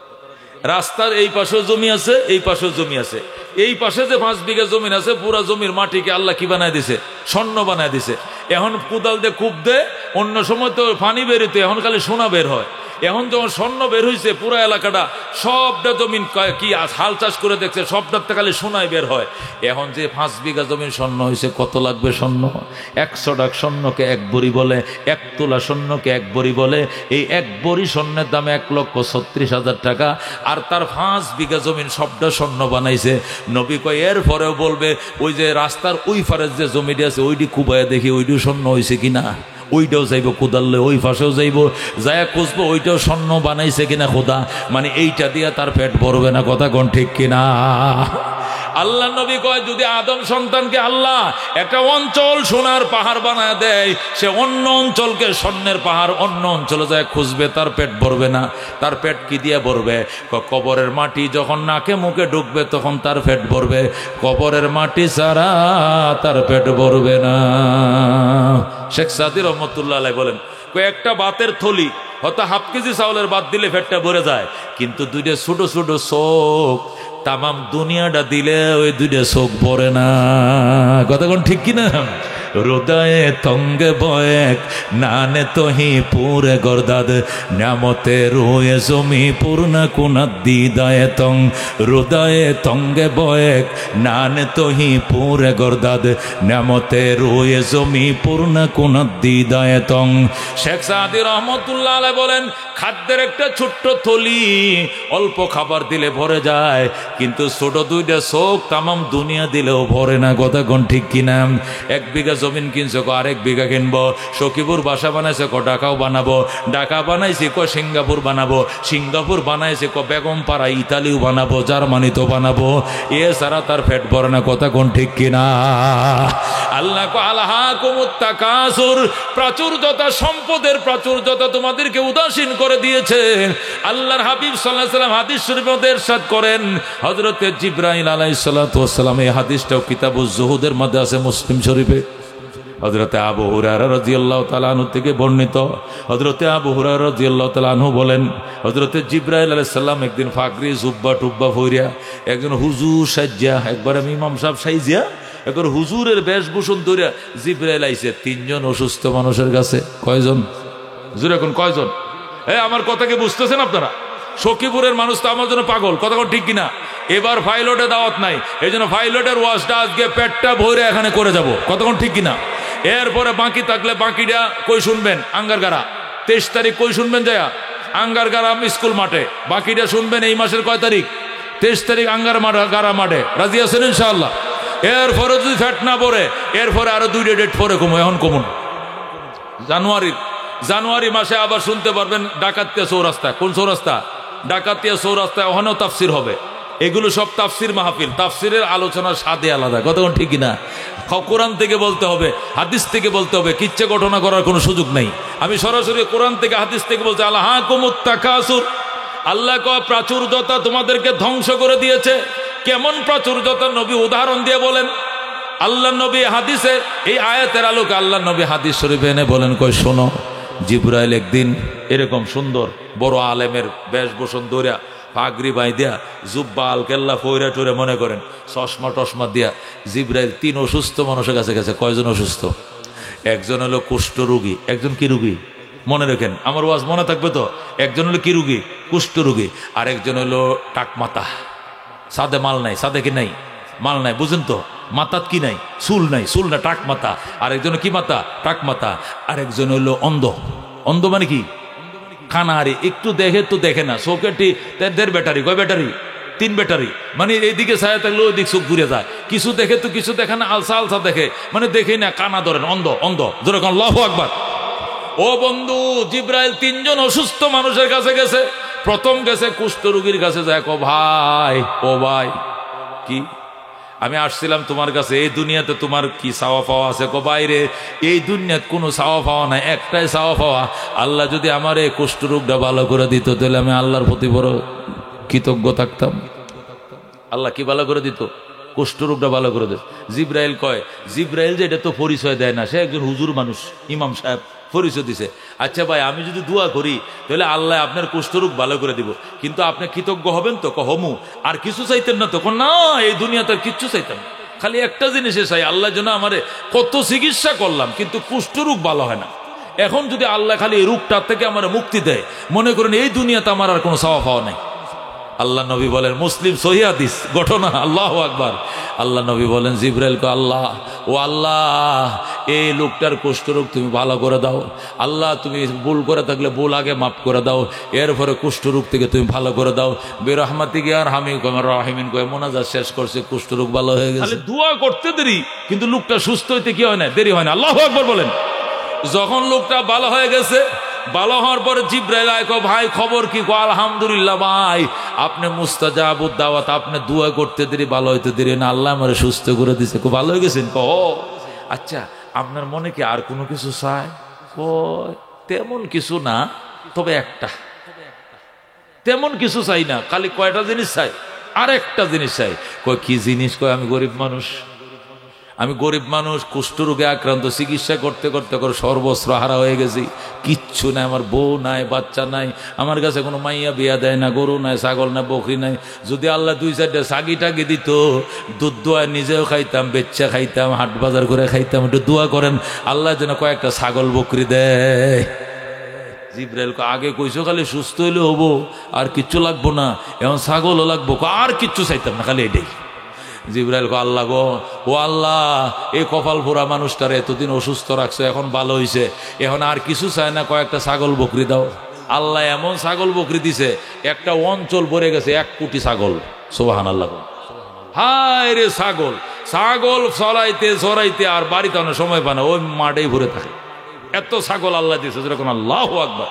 রাস্তার এই পাশেও জমি আছে, এই পাশেও জমি আছে, এই পাশে যে 5 বিঘা জমিন আছে, পুরা জমির মাটিকে আল্লাহ কি বানায় দিছে? স্বর্ণ বানায় দিছে। এখন কোদাল দিয়ে কূপ দে, অন্য সময় তো পানি বেরোতে, এখন খালি সোনা বের হয়। এখন যখন স্বর্ণ বের হয়েছে, পুরো এলাকাটা সবটা জমিন কি হাল চাষ করে দেখছে, সবটাতে খালি সোনাই বের হয়। এখন যে 5 বিঘা জমিন স্বর্ণ হয়েছে, কত লাগবে স্বর্ণ? 100 টাকা স্বর্ণকে 1 বড়ি বলে, 1 তোলা স্বর্ণকে 1 বড়ি বলে। এই 1 বড়ি স্বর্ণের দাম 1,36,000 টাকা। আর তার 5 বিঘা জমিন সবটা স্বর্ণ বানাইছে। নবী কয়, এর পরেও বলবে ওই যে রাস্তার ওই পারের যে জমিটি আছে, ওইটি কুবাইয়া দেখি ওইটিও স্বর্ণ হয়েছে কিনা, ওইটাও যাইব কোদালে, ওই পাশেও যাইব, যায়া খুঁজবো ওইটাও স্বর্ণ বানাইছে কিনা খোদা, মানে এইটা দিয়া তার পেট ভরবে না, কথা কোন ঠিক কিনা? আল্লাহ নবী কয় যদি আদম সন্তানকে আল্লাহ একটা অঞ্চল সোনার পাহাড় বানায় দেয়, সে অন্য অঞ্চলকে স্বর্ণের পাহাড় অন্য অঞ্চলে যায় খুঁজবে, তার পেট ভরবে না। তার পেট কি দিয়ে ভরবে? কবরের মাটি যখন নাকে মুখে ঢুকবে তখন তার পেট ভরবে, কবরের মাটি ছাড়া তার পেট ভরবে না। শেখ সাদি রহমতুল্লাহ আলাইহি বলেন কয়েকটা বাতের থলি হয়তো হাফ কেজি চাউলের বাদ দিলে পেটটা ভরে যায়, কিন্তু দুইটা ছোট ছোট চোখ তামাম দুনিয়াটা দিলে ওই দুইটা চোখ ভরে না। কথা কোন ঠিক কিনা? হৃদয়ে তঙ্গে বয়েক নানে তোহি পুরে গর্দাদ নামতে রুয়ে জমি পূর্ণ কুনাদ দিদায়ে তং হৃদয়ে তঙ্গে বয়েক নানে তোহি পুরে গর্দাদ নামতে রুয়ে জমি পূর্ণ কুনাদ দিদায়ে তং। শেখ সাদি রহমতুল্লাহ আলাইহি বলেন খাদ্যের একটা ছোট্ট থলি অল্প খাবার দিলে ভরে যায়, কিন্তু ছোট দুইটা চোখ তামাম দুনিয়া দিলেও ভরে না। কথা কোন ঠিক কিনা? 1 বিঘা জমিন কিনছো, আরেক বিঘা কিনবো। সখীপুর বাসা বানাইছে, ঢাকাও বানাবো। ঢাকা বানাইছি, সিঙ্গাপুর বানাবো। সিঙ্গাপুর বানাইছে, বেগম পাড়া ইতালিও বানাবো, জার্মানিতেও বানাবো। এছাড়া তার পেট ভরে না। কথা কোন ঠিক কিনা? আল্লাহ আলহাকুমুত তাকাসুর, প্রাচুর্যতা, সম্পদের প্রাচুর্যতা তোমাদেরকে উদাসীন করে দিয়েছে। আল্লাহর হাবিব সাল্লাল্লাহু আলাইহি ওয়াসাল্লাম হাদিস শরীফের মধ্যে ইরশাদ করেন, হযরতে জিবরাইল আলাইহিস সালাতু ওয়াস সালাম, এই হাদিসটাও কিতাবুজ জুহুদের মধ্যে আছে মুসলিম শরীফে। হযরতে আবু হুরায়রা রাদিয়াল্লাহু তাআলা আনহু থেকে বর্ণিত, হযরতে আবু হুরায়রা রাদিয়াল্লাহু তাআলা আনহু বলেন, হযরতে জিবরাইল আলাইহিস সালাম একদিন ফাগরি জুব্বা টুব্বা পইরা একজন হুজুর সাজ্জা, একবার ইমাম সাহেব সাইজিয়া একবার হুজুরের বেশভূষণ ধরে জিবরাইল আইছে 3 জন অসুস্থ মানুষের কাছে। কয়জন? হুজুর এখন কয়জন? আমার কথাকে বুঝতেছেন আপনারা? সখীপুরের মানুষ তো আমার জন্য পাগল। কথা ঠিক কিনা? এবার পাইলটে দাওয়াত নাই, এই জন্য পাইলটের ওয়াজটা আজকে পেটটা ভরে এখানে করে যাব। কতক্ষণ ঠিক কিনা? এরপরে বাকি থাকলে বাকিটা কই শুনবেন? আঙ্গারগাড়া 23 তারিখ কই শুনবেন? যায় আঙ্গারগাড়া স্কুল মাঠে। বাকিটা শুনবেন এই মাসের কয় তারিখ? 23 তারিখ আঙ্গারগাড়া মাঠে। রাজি আছেন ইনশাআল্লাহ? এরপরে যদি ফ্যাট না পড়ে এরপরে আরো 2 ডেট পরে কমো। এখন কমুন জানুয়ারি মাসে আবার শুনতে পারবেন ডাকাতিয়া চৌরাস্তা। কোন চৌরাস্তা? ডাকাতিয়া চৌরাস্তায় ওখানেও তাফসির হবে। এগুলো সব তাফসির মাহফিল। তাফসিরের আলোচনার স্বাদে আলাদা। কতক্ষণ ঠিক না? কোরআন থেকে বলতে হবে, হাদিস থেকে বলতে হবে, কিচ্ছা ঘটনা করার কোনো সুযোগ নেই। আমি সরাসরি কোরআন থেকে হাদিস থেকে বলছি, আলহাকুমুত তাকাসুর, আল্লাহ কয় প্রাচুর্যতা তোমাদেরকে ধ্বংস করে দিয়েছে। কেমন প্রাচুর্যতা? নবী উদাহরণ দিয়ে বলেন। আল্লাহ নবী হাদিসে এই আয়াতের আলোকে আল্লাহ নবী হাদিস শরীফে এনে বলেন, কয় শোনো, জিবরাইল একদিন এরকম সুন্দর বড় আলেমের বেশভূষণ ধরিয়া পাগড়ি বাই দিয়া জুব্বা আল কেল্লা ফইরা টুরে মনে করেন চশমা টশমা দিয়া জিবরাইল 3 অসুস্থ মানুষের কাছে গেছে। কয়জন অসুস্থ? একজন হলো কুষ্ঠ রোগী। একজন কি রোগী? মনে রাখেন, আমার ওয়াজ মনে থাকবে তো। একজন হলো কি রোগী? কুষ্ঠ রোগী। আর একজন হলো টাকমাতা, সাদে মাল নাই। সাদে কি নাই? মাল নাই। বুঝেন তো? মাথাত কি নাই? চুল নাই। চুল না, টাক মাথা। আরেকজন কি মাথা? টাক মাথা। আরেকজন হইল অন্ধ। অন্ধ মানে কি? খানাহারি, একটু দেখে তো দেখে না। চোখেটি 1.5 ব্যাটারি। কয় ব্যাটারি? 3 ব্যাটারি। মানে এইদিকে ছায়া থাকলে ওই দিক চোখ ঘুরে যায়। কিছু দেখে তো কিছু দেখে না, আলসা আলসা দেখে, মানে দেখেই না, কানা ধরেন। অন্ধ। অন্ধ যেরকম। আল্লাহু আকবার। ও বন্ধু, জিবরাইল 3 জন অসুস্থ মানুষের কাছে গেছে। প্রথম গেছে কুষ্ঠ রোগীর কাছে, যায়, ও ভাই, ও ভাই, কি আমি আসছিলাম তোমার কাছে, এই দুনিয়াতে তোমার কি চাওয়া পাওয়া আছে? কো বাইরে এই দুনিয়াতে কোনো চাওয়া পাওয়া নাই, একটাই চাওয়া পাওয়া, আল্লাহ যদি আমার এই কুষ্ঠ রোগটা ভালো করে দিত তাহলে আমি আল্লাহর প্রতি বড় কৃতজ্ঞ থাকতাম। আল্লাহ কি ভালো করে দিত? কুষ্ঠ রোগটা ভালো করে দিত। জিবরাইল কয়, জিবরাইল যে এটা তো পরিচয় দেয় না, সে একজন হুজুর মানুষ, ইমাম সাহেব পরিচয় দিছে। আচ্ছা ভাই, আমি যদি দোয়া করি তাহলে আল্লাহ আপনার কুষ্ঠরোগ ভালো করে দিব, কিন্তু আপনি কৃতজ্ঞ হবেন তো? হমু। আর কিছু চাইতেন না? তখন না, এই দুনিয়াতে কিচ্ছু চাইতাম, খালি একটা জিনিসে চাই, আল্লাহ যেন আমারে কত চিকিৎসা করলাম কিন্তু কুষ্ঠরোগ ভালো হয় না। এখন যদি আল্লাহ খালি এই রোগটার থেকে আমার মুক্তি দেয়, মনে করেন এই দুনিয়াতে আমার আর কোনো চাওয়া পাওয়া নাই। আল্লাহ নবী বলেন, মুসলিম সহিহ হাদিস ঘটনা, আল্লাহু আকবার। আল্লাহ নবী বলেন জিবরাইল কো, আল্লাহ, ও আল্লাহ, এই লোকটার কুষ্ঠরোগ তুমি ভালো করে দাও। আল্লাহ, তুমি ভুল করে থাকলে ভুল আগে মাফ করে দাও, এরপরে কুষ্ঠরোগ থেকে তুমি ভালো করে দাও। বিরহমাতিকা আরহামিকুম রাহিমিন কয়ে মোনাজাত শেষ করছে, কুষ্ঠরোগ ভালো হয়ে গেছে। দোয়া করতে দেরি, কিন্তু লোকটা সুস্থ হইতে কি হয় না? দেরি হয় না। আল্লাহু আকবার বলেন। যখন লোকটা ভালো হয়ে গেছে, ভালো হওয়ার পরে জিব্রাইল আয়, কয় ভাই খবর কি? কয় আলহামদুলিল্লাহ ভাই, আপনি মুস্তাজাবুদ দাওয়াত, আপনি দোয়া করতে দেরি, ভালো হইতে দেরি না, আল্লাহ আমারে সুস্থ করে দিছে। খুব ভালো হয়ে গেছেন? ও আচ্ছা, আপনার মনে কি আর কোনো কিছু চায়? কয় তেমন কিছু না, তবে একটা, তেমন কিছু চাই না, খালি কয়টা জিনিস চাই, আর একটা জিনিস চাই। কয় কি জিনিস? কয় আমি গরিব মানুষ, আমি গরিব মানুষ, কুষ্ঠরোগে আক্রান্ত, চিকিৎসা করতে করতে করে সর্বস্ব হারা হয়ে গেছি, কিচ্ছু নাই, আমার বউ নাই, বাচ্চা নাই, আমার কাছে কোনো মাইয়া বিয়া দেয় না, গরু নাই, ছাগল নাই, বকরি নাই। যদি আল্লাহ 2-4টা ছাগি টাগি দিত, দুধ দোয়া নিজেও খাইতাম, বেচ্চা খাইতাম, হাট বাজার করে খাইতাম। একটু দোয়া করেন আল্লাহ যেন কয়েকটা ছাগল বকরি দেয়। জিব্রাইল আগে কইছো খালি সুস্থ হইলে হবো, আর কিচ্ছু লাগবো না, এখন ছাগলও লাগবো, আর কিচ্ছু চাইতাম না, খালি এটাই। জিব্রাইল কো আল্লাহ গো, ও আল্লাহ, এই কপাল পোড়া মানুষটার এতদিন অসুস্থ রাখছো, এখন ভালো হইছে, এখন আর কিছু চায় না, কয়েকটা ছাগল বকরি দাও। আল্লাহ এমন ছাগল বকরি দিছে, একটা অঞ্চল ভরে গেছে 1 কোটি ছাগল। সুবহানাল্লাহ। হায় রে ছাগল, ছাগল চড়াইতে চড়াইতে আর বাড়িতে অনেক সময় পায় না, ওই মাঠেই ভরে থাকে, এত ছাগল আল্লাহ দিছে, যেরকম আল্লাহু আকবার।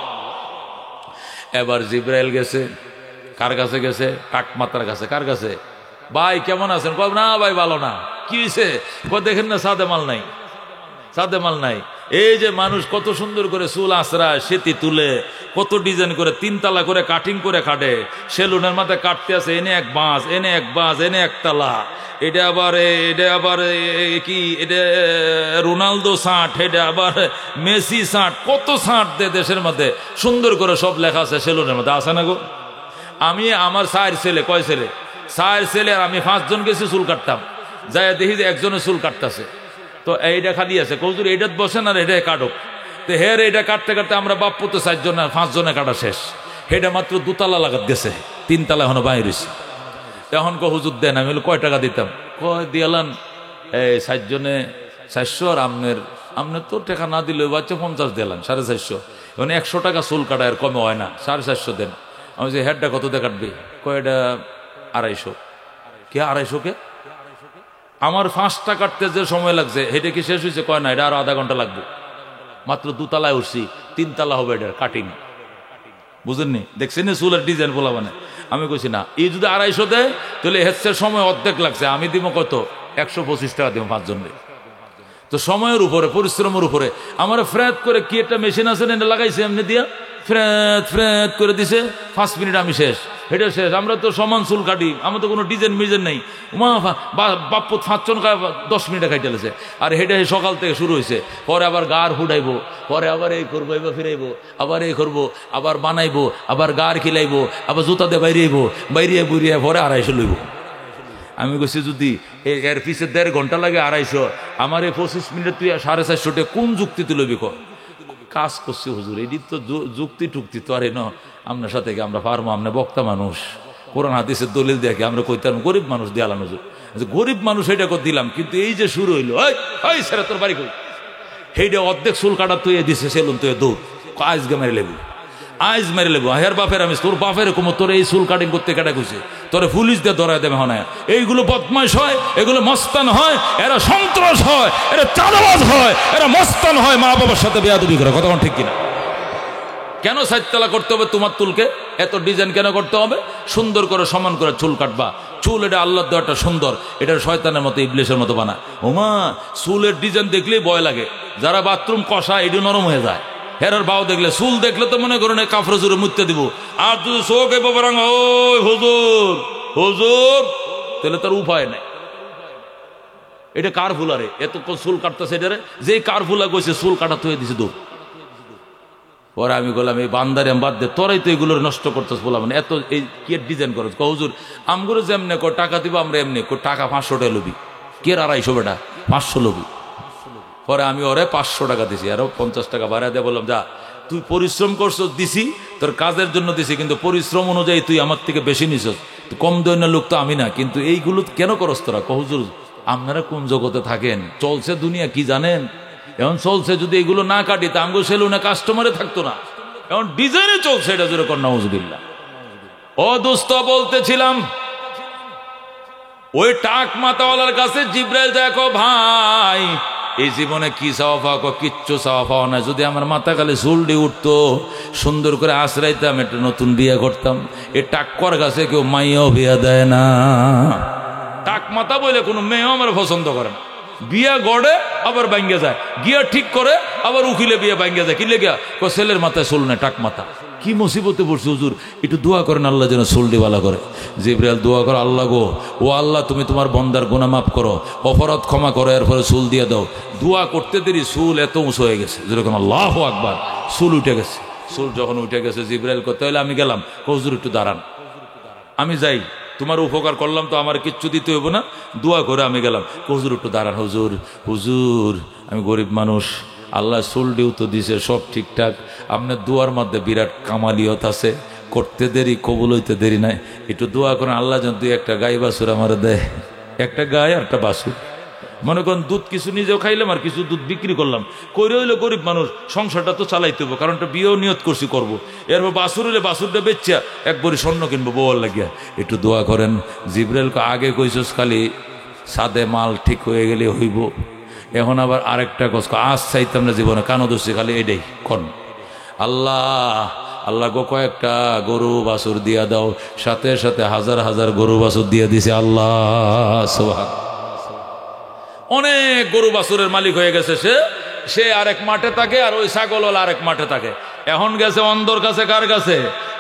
এবার জিব্রাইল গেছে, কার কাছে গেছে? কাকমাতার কাছে। কার কাছে? ভাই কেমন আছেন? কব না ভাই ভালো না। কি হয়েছে? দেখেন না সাদে মাল নাই, সাদে মাল নাই। এই যে মানুষ কত সুন্দর করে চুল আঁচড়া, সেতি তুলে, কত ডিজাইন করে 3 তালা করে কাটিং করে কাটে, সেলুনের মাথায় কাটতে আছে, এনে এক বাঁশ, এনে এক বাঁশ, এনে এক তালা, এটা আবার কি, এটা রোনালদো শার্ট, এটা আবার মেসি শার্ট, কত শার্ট দে দেশের মধ্যে, সুন্দর করে সব লেখা আছে সেলুনের মধ্যে, আছে না গো? আমি আমার 4 ছেলে, কয় ছেলে? 4 ছেলে, আর আমি 5 জন গেছি চুল কাটতাম, যাই দেখি যে একজনের চুল কাটতেছে, তো এইটা খালি আছে, কৌজুর এইটাত বসেন আর এটাই কাটক। তো হের এইটা কাটতে কাটতে আমরা বাপ পুতে 4 জন, 5 জনে কাটা শেষ। সেটা মাত্র 2 তালা লাগাত গেছে, 3 তালা এখনো বাইর হয়েছে। এখন হুজুর দেন, আমি বলি কয় টাকা দিতাম? কয় দিয়ালান এই 4 জনে 400, আর আপনার তো টাকা না দিলে বাচ্চা 50 দিলাম, 450। মানে 100 টাকা চুল কাটা, আর কমে হয় না, 450 দেন। আমি যে হেডটা কত দিয়ে কাটবি? কয় এটা 250। কে 250 কে? আমার 5টা কাটতে যে সময় লাগছে, এটা কি শেষ হয়েছে? কয় না, এটা আরো আধা ঘন্টা লাগবে। মাত্র 2 তালায় উঠছি, 3 তালা হবে এটার কাটিং, বুঝেননি? দেখছেন চুলের ডিজাইন বলা মানে। আমি কইছি না, এই যদি 250 দেয় তাহলে হেসের সময় অর্ধেক লাগছে, আমি দিব কত? 125 টাকা দিব 5 জন। তো সময়ের উপরে, পরিশ্রমের উপরে আমার ফ্রেত করে কি একটা মেশিন আছে না, এটা লাগাইছে এমনি দিয়া, ফ্রেত ফ্রেত করে দিছে, 5 মিনিট আমি শেষ, এটা শেষ। আমরা তো সমান চুল কাটি, আমার তো কোনো ডিজাইন মিজাইন নেই। বাপ্পু 5 জন 10 মিনিটে খাইতেছে, আর হেঁটে সকাল থেকে শুরু হয়েছে। পরে আবার গার হুডাইবো, পরে আবার এই করবো, এবার ফিরাইবো, আবার এই করবো, আবার বানাইবো, আবার গার খিলাইবো, আবার জুতা দিয়ে বাইরিয়েবো, বাইরিয়ে বুড়িয়ে পরে 250 লইব। আমি কইছি যদি এর পিছে 1.5 ঘন্টা লাগে 250, আমার এই 25 মিনিট তুই 450 টাকা কোন যুক্তিতে লইবি? কাজ করছি হুজুর, এটি তো যুক্তি টুক্তি তো আর ন আপনার সাথে আমরা পারবো, আপনি বক্তা মানুষ, কোরআন হাদিসের দলিল দেখে আমরা কইতাম গরিব মানুষ দিয়ালাম হুজুর, গরিব মানুষ এটা করে দিলাম। কিন্তু এই যে শুরু হইলো, এই সেরা তোর বাড়ি কই, সেইটা অর্ধেক চুল কাটা তুই দিছে, সেলুন তুই দৌড়, আইস গে মেরে লেবু, আইস মেরে লেবু। হের বাপের আমি তোর বাপের এরকম, তোর এই চুল কাটিং করতে কেটে কইছে, তোরে পুলিশ দিয়ে ধরায় দেবে হয়। এইগুলো বদমাইশ হয়, এগুলো মস্তান হয়, এরা সন্ত্রাস হয়, এরা চাঁদাবাজ হয়, এরা মস্তান হয়, মা বাবার সাথে বেয়াদবি করে। কথা ঠিক কিনা? কেন 4 তালা করতে হবে তোমার চুলকে? এত ডিজাইন কেন করতে হবে? সুন্দর করে সমান করে চুল কাটবা। চুল এটা আল্লাহর দেওয়াটা সুন্দর, এটা শয়তানের মতো, ইবলিসের মতো বানা। ওমা চুলের ডিজাইন দেখলেই ভয় লাগে, যারা বাথরুম কষা এটি নরম হয়ে যায়। হেরার বাও দেখলে, চুল দেখলে তো মনে করেন কাফরে জুড়ে মুততে দিব। আর যদি চোখ এবার ওই হুজুর হুজুর, তাহলে তার উপায় নাই। এটা কার ফুলারে এত চুল কাটতেছে, এটারে যে কার ফুলা গেছে চুল কাটাতে হয়ে দিছে দৌড়। পরে আমি বললাম এই বান্দারে বাদ দে, তোরাই তো এগুলোর নষ্ট করতেছ। বললাম মানে এত এই কি ডিজাইন করছ? হুজুর আমগুলো যেমনে কো টাকা দিব আমরা এমনি কো, টাকা 500 টাকা লবি, কে 250 বেটা 500 লবি। পরে আমি ওরে 500 টাকা দিছি, আরো 50 টাকা বাড়া দিয়ে বললাম যা তুই পরিশ্রম করছ, দিছি তোর কাজের জন্য দিছি, কিন্তু পরিশ্রম অনুযায়ী তুই আমার থেকে বেশি নিছস, কম দৈন্য লোক তো আমি না, কিন্তু এইগুলো কেন করস তোরা? হুজুর আপনারা কোন জগতে থাকেন? চলছে দুনিয়া কি জানেন? এখন চলছে যদি এগুলো না কাটি তা আমগো সেলুনে কাস্টমারে থাকতো না, এখন ডিজাইনে চলছে। এটা জোরে কর নাউজুবিল্লাহ। ও দোস্ত বলতেছিলাম, ওই টাক মাতাওয়ালার কাছে জিব্রাইল, দেখো ভাই এই জীবনে কি চাওয়া পাওয়া, কিচ্ছু চাওয়া পাওয়া না। যদি আমার মাথা খালি চুলডি উঠতো, সুন্দর করে আশ্রাইতাম, একটা নতুন বিয়ে করতাম। এ টাক্কর গাছে কেউ মাইয়াও বিয়া দেয় না। টাক মাথা বলে কোনো মেয়েও আমার পছন্দ করে না। বিয়া গড়ে আবার ভাঙ্গে যায়, গিয়া ঠিক করে আবার উকিলে বিয়ে ভাঙ্গে যায়। কি লেগা? ছেলের মাথায় চুল নেই, টাক মাথা। কি মুসিবতে পড়ছে হুজুর, একটু দোয়া করেন আল্লাহ যেন চুলডিওয়ালা করে। জিবরাইল দোয়া করো, আল্লাহ গো, ও আল্লাহ তুমি তোমার বন্দার গুনাহ মাফ করো, অপরাধ ক্ষমা করো, এরপরে চুল দিয়ে দাও। দোয়া করতে দেরি চুল এত উঁচু হয়ে গেছে, যেরকম আল্লাহু আকবার, চুল উঠে গেছে। চুল যখন উঠে গেছে জিবরাইল করতে হলে আমি গেলাম, হুজুর একটু দাঁড়ান, আমি যাই, তোমার উপকার করলাম তো আমার কিচ্ছু দিতে হইব না, দোয়া করে আমি গেলাম। হুজুর একটু দাঁড়ান, হুজুর হুজুর আমি গরিব মানুষ, আল্লাহ চুলডিও তো দিছে, সব ঠিকঠাক, আপনার দোয়ার মধ্যে বিরাট কামালিয়ত আছে, করতে দেরি কবুল হইতে দেরি নাই, একটু দোয়া করেন আল্লাহ যেন দুই একটা গাই বাছুর আমার দেয়, একটা গায়ে আর একটা বাছুর। মনে করেন দুধ কিছু নিজেও খাইলাম আর কিছু দুধ বিক্রি করলাম, কইরে হইলে গরিব মানুষ, সংসারটা তো চালাইতে হবো, কারণ বিয়েও নিয়ত করছি করবো। এরপর বাছুর হইলে বাছুরটা বেচা এক বড়ি স্বর্ণ কিনবো বউয়ার লাগিয়া, একটু দোয়া করেন। জিবরাইলকে আগে কইছস খালি সাদে মাল ঠিক হয়ে গেলে হইব, এখন আবার আরেকটা কষ্ট আজ চাইতাম না জীবনে, কানো দোষী খালি এটাই কন। আল্লাহ আল্লাহ গো কয়েকটা গরু বাছুর দিয়া দাও, সাথে সাথে হাজার হাজার গরু বাছুর দিয়ে দিছে। আল্লাহ সুবহান। অনেক গরু বাছুরের মালিক হয়ে গেছে সে আরেক মাঠে থাকে, আর ওই ছাগল আরেক মাঠে থাকে। এখন গেছে অন্ধর কাছে, কার কাছে?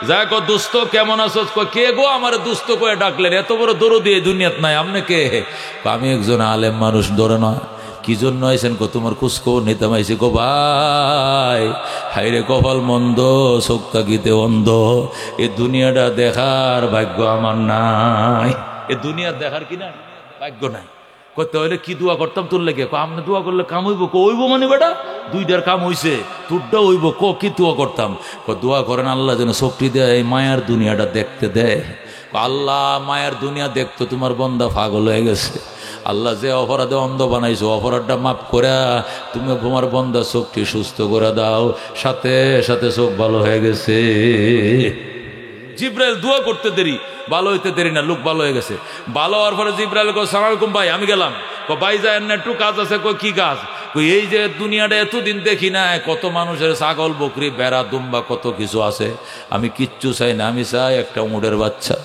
যাই কো দুস্থ কেমন আছো? কে গো আমার দুস্থ করে ডাকলেন? এত বড় দরদি এই দুনিয়াত নাই, আপনি কে? আমি একজন আলেম মানুষ, ধরে না কি জন্য আইছেন? কো তোমার খুশকো নিতাম আইসি। গো ভাই, হাইরে কপাল মন্দ, চোখ তাকিতে অন্ধ, এ দুনিয়াটা দেখার ভাগ্য আমার নাই। এ দুনিয়া দেখার কি না ভাগ্য নাই। করতে হইলে কি দোয়া করতাম তোর লেগে? আপনি দোয়া করলে কাম হইব? কইব মানে বেটা দুইটার কাম হইছে, তোরটা হইব, কি দোয়া করতাম? দোয়া করেন আল্লাহ যেন শক্তি দেয়, এই মায়ার দুনিয়াটা দেখতে দেয়। আল্লাহ মায়ার দুনিয়া দেখতো তোমার বন্দা পাগল হয়ে গেছে। আল্লাহ যে অপরাধে অন্ধ বানাইছো, অপরাধটা মাফ করে তুমি তোমার বন্দা চোখটি সুস্থ করে দাও। সাথে সাথে চোখ ভালো হয়ে গেছে। জিবরাইল দোয়া করতে দেরি, ভালো হইতে দেরি না, লোক ভালো হয়ে গেছে। ভালো হওয়ার পরে জিবরাইল কো সালাম আলাইকুম ভাই, আমি গেলাম। ভাই যায় না, একটু কাজ আছে। কি কাজ? এই যে দুনিয়াটা এতদিন দেখি না, কত মানুষের ছাগল বকরি বেড়া দুম্বা কত কিছু আছে, আমি কিচ্ছু চাই না, আমি চাই একটা উটের বাচ্চা,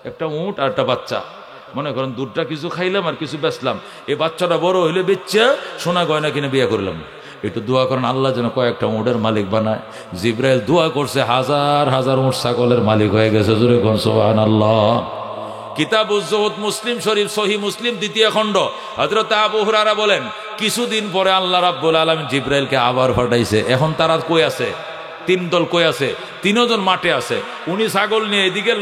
একটা উট আর একটা বাচ্চা। মনে করেন দুধটা কিছু খাইলাম আর কিছু বেচলাম, এই বাচ্চাটা বড় হইলে বেচা সোনা গয়না কিনে বিয়ে করলাম। একটু দোয়া করেন আল্লাহ যেন কয়েকটা উটের মালিক বানায়। জিবরাইল দোয়া করছে, হাজার হাজার উট ছাগলের মালিক হয়ে গেছে। জোরে কোন সুবহানাল্লাহ। কিতাবুজ যুহুদ, মুসলিম শরীফ, সহিহ মুসলিম, 2য় খণ্ড। হযরত আবু হুরায়রা বলেন, কিছুদিন পরে আল্লাহ রাব্বুল আলামিন জিবরাইলকে আবার পাঠাইছে। এখন তারা কই আছে? 3 দল কই আছে? 3 জন মাঠে আছে। উনি ছাগল নিয়ে এদিকে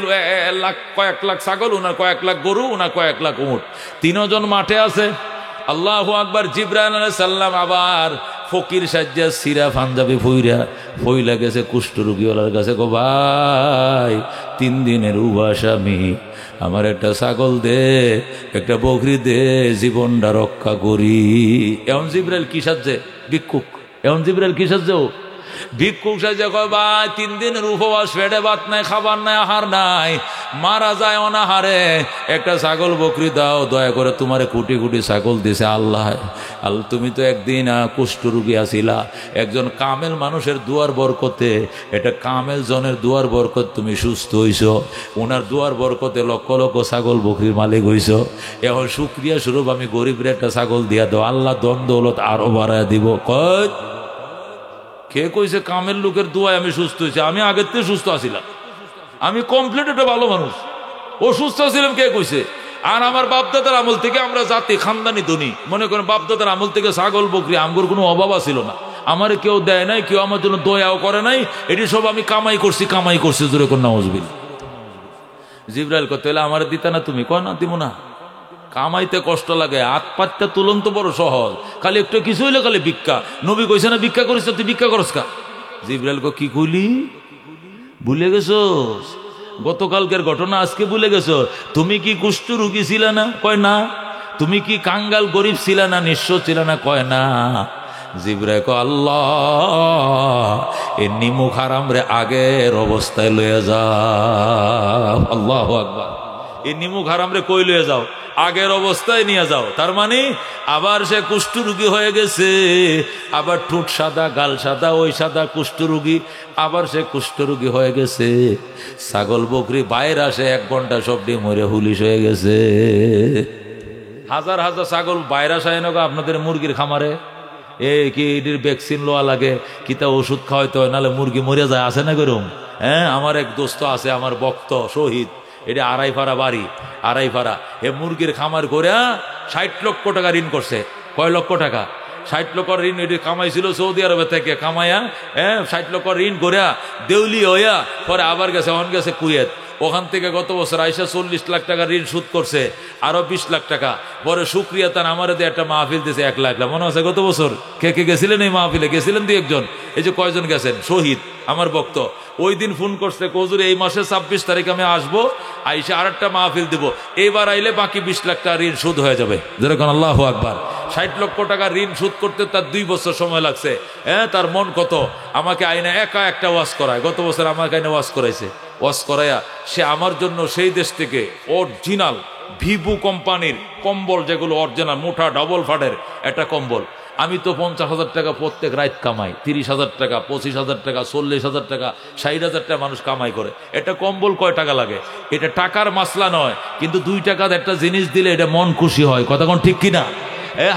কয়েক লাখ ছাগল, উনার কয়েক লাখ গরু, উনার কয়েক লাখ উট, 3 জন মাঠে আছে। আল্লাহু আকবার। জিবরাইল আলাইহিস সালাম আবার ফকির সাজ্জা সিরা পাঞ্জাবি ফইলা গেছে কুষ্ঠরোগীওয়ালার কাছে। গো ভাই, 3 দিনের উবাস আমি, আমার একটা ছাগল দে, একটা বকরি দে, জীবনটা রক্ষা করি। এখন জিবরাইল কি সাজছে? ভিক্ষুক। এখন জিবরাইল কি সাজছে? ভিক্ষুক সাজে। কয় ভাই, 3 দিনের উপবাস, পেটে ভাত নাই, খাবার নাই, আহার নাই, মারা যায় অনাহারে, একটা ছাগল বকরি দাও দয়া করে। তোমারে কোটি কোটি ছাগল দিছে আল্লাহ। আল্লাহ তুমি তো একদিন কুষ্ঠরোগী আছিলা, একজন কামেল মানুষের দুয়ার বরকতে, এটা কামেল জনের দুয়ার বরকত তুমি সুস্থ হইছো, ওনার দুয়ার বরকতে লক্ষ লক্ষ ছাগল বকরির মালিক হইছো। এখন শুকরিয়া স্বরূপ আমি গরিবের একটা ছাগল দিয়া দাও, আল্লাহ দন দৌলত আরো বাড়ায় দিব। কয় কে কইছে কামের লোকের দোয়ায় আমি সুস্থ হয়েছি? আমি আগের থেকে সুস্থ আছিলাম, আমি কমপ্লিট একটা ভালো মানুষ। ও সুস্থ ছিলাম কে কইছে? আর আমার বাপদাদার আমল থেকে আমরা জাতি খানদানি ধনী। মনে করেন বাপদাদার আমল থেকে ছাগল বকরি আমগর কোনো অভাব ছিল না, আমার কেউ দেয় নাই, কেউ আমার জন্য দয়াও করে নাই, এটি সব আমি কামাই করছি। জোরে কোন নাউজুবিল্লাহ। জিবরাইল কত হলে আমার দিতা না তুমি? কয় না, দিব না। কামাইতে কষ্ট লাগে, হাত পাতটা তুলন তো বড় সহজ, খালি একটু কিছু হইলে খালি ভিক্ষা। নবী কইছে না ভিক্ষা করিস, তুই ভিক্ষা করস কা? জিবরাইল কো কি কইলি? ভুলে গেছোস গতকালকের ঘটনা, আজকে ভুলে গেছো? তুমি কি কুষ্ঠরোগী ছিল না? কয় না। তুমি কি কাঙ্গাল গরিব ছিল না? নিঃস্ব ছিল না? কয় না। জিবরাইল কয় আল্লাহ এ নিমুখ হারাম রে আগের অবস্থায় লইয়া যা। আল্লাহু আকবার। এই নিমুখ হারামরে কই লয়ে যাও, আগের অবস্থায় নিয়ে যাও। তার মানে আবার সে কুষ্ঠরোগী হয়ে গেছে, আবার ঠোঁট সাদা, গাল সাদা, ওই সাদা কুষ্ঠরোগী, আবার সে কুষ্ঠরোগী হয়ে গেছে। ছাগল বকরি বাইরে আসে 1 ঘন্টা সব ডিম মরে হুলিশ হয়ে গেছে। হাজার হাজার ছাগল বাইরে আসে না আপনাদের মুরগির খামারে, কি এটির ভ্যাকসিন লোয়া লাগে, কিতা ওষুধ খাওয়াইতে হয়, নাহলে মুরগি মরে যায়, আছে না গরম? হ্যাঁ, আমার এক দোস্ত আছে, আমার ভক্ত শহীদ, এটা 2.5 ফাড়া বাড়ি, 2.5 ফাড়া, এ মুরগির খামার করে 60 লক্ষ টাকা ঋণ করছে। কয় লক্ষ টাকা? 60 লক্ষ ঋণ এটি কামাইছিল সৌদি আরবে থেকে, কামাইয়া 60 লক্ষ ঋণ করে দেউলি হইয়া পরে আবার গেছে, অন গেছে কুয়েত, ওখান থেকে গত বছর আইসা 40 লাখ টাকা ঋণ শোধ করছে, আরো 20 লাখ টাকা। পরে শুক্রিয়া তার আমার দিয়ে একটা মাহফিল দিয়েছে 1 লাখ, মনে আছে গত বছর? কে কে গেছিলেন এই মাহফিলে? গেছিলেন 2-1 জন, এই যে কয়জন গেছেন? শহীদ আমার ভক্ত ওই দিন ফোন করছে, কজুর এই মাসের 26 তারিখ আমি আসবো, আইসা আর একটা মাহফিল দিব, এইবার আইলে বাকি 20 লাখ টাকা ঋণ শোধ হয়ে যাবে। যেরকম আল্লাহু আকবার। 60 লক্ষ টাকা ঋণ শোধ করতে তার 2 বছর সময় লাগছে। তার মন কত, আমাকে আইনা একা একটা ওয়াজ করায়, গত বছর আমাকে আইনা ওয়াজ করাইছে, ওয়াজ করাইয়া সে আমার জন্য সেই দেশ থেকে অরিজিনাল ভিভু কোম্পানির কম্বল, যেগুলো অরিজিনাল মোটা ডবল ফাটের একটা কম্বল, আমি তো 50,000 টাকা প্রত্যেক রাত কামাই, 30,000 টাকা, 25,000 টাকা, 40,000 টাকা, 60,000 টাকা মানুষ কামাই করে। এটা কম্বল কয় টাকা লাগে? এটা টাকার মাসলা নয়, কিন্তু 2 টাকার একটা জিনিস দিলে এটা মন খুশি হয়। কথা কোন ঠিক কিনা?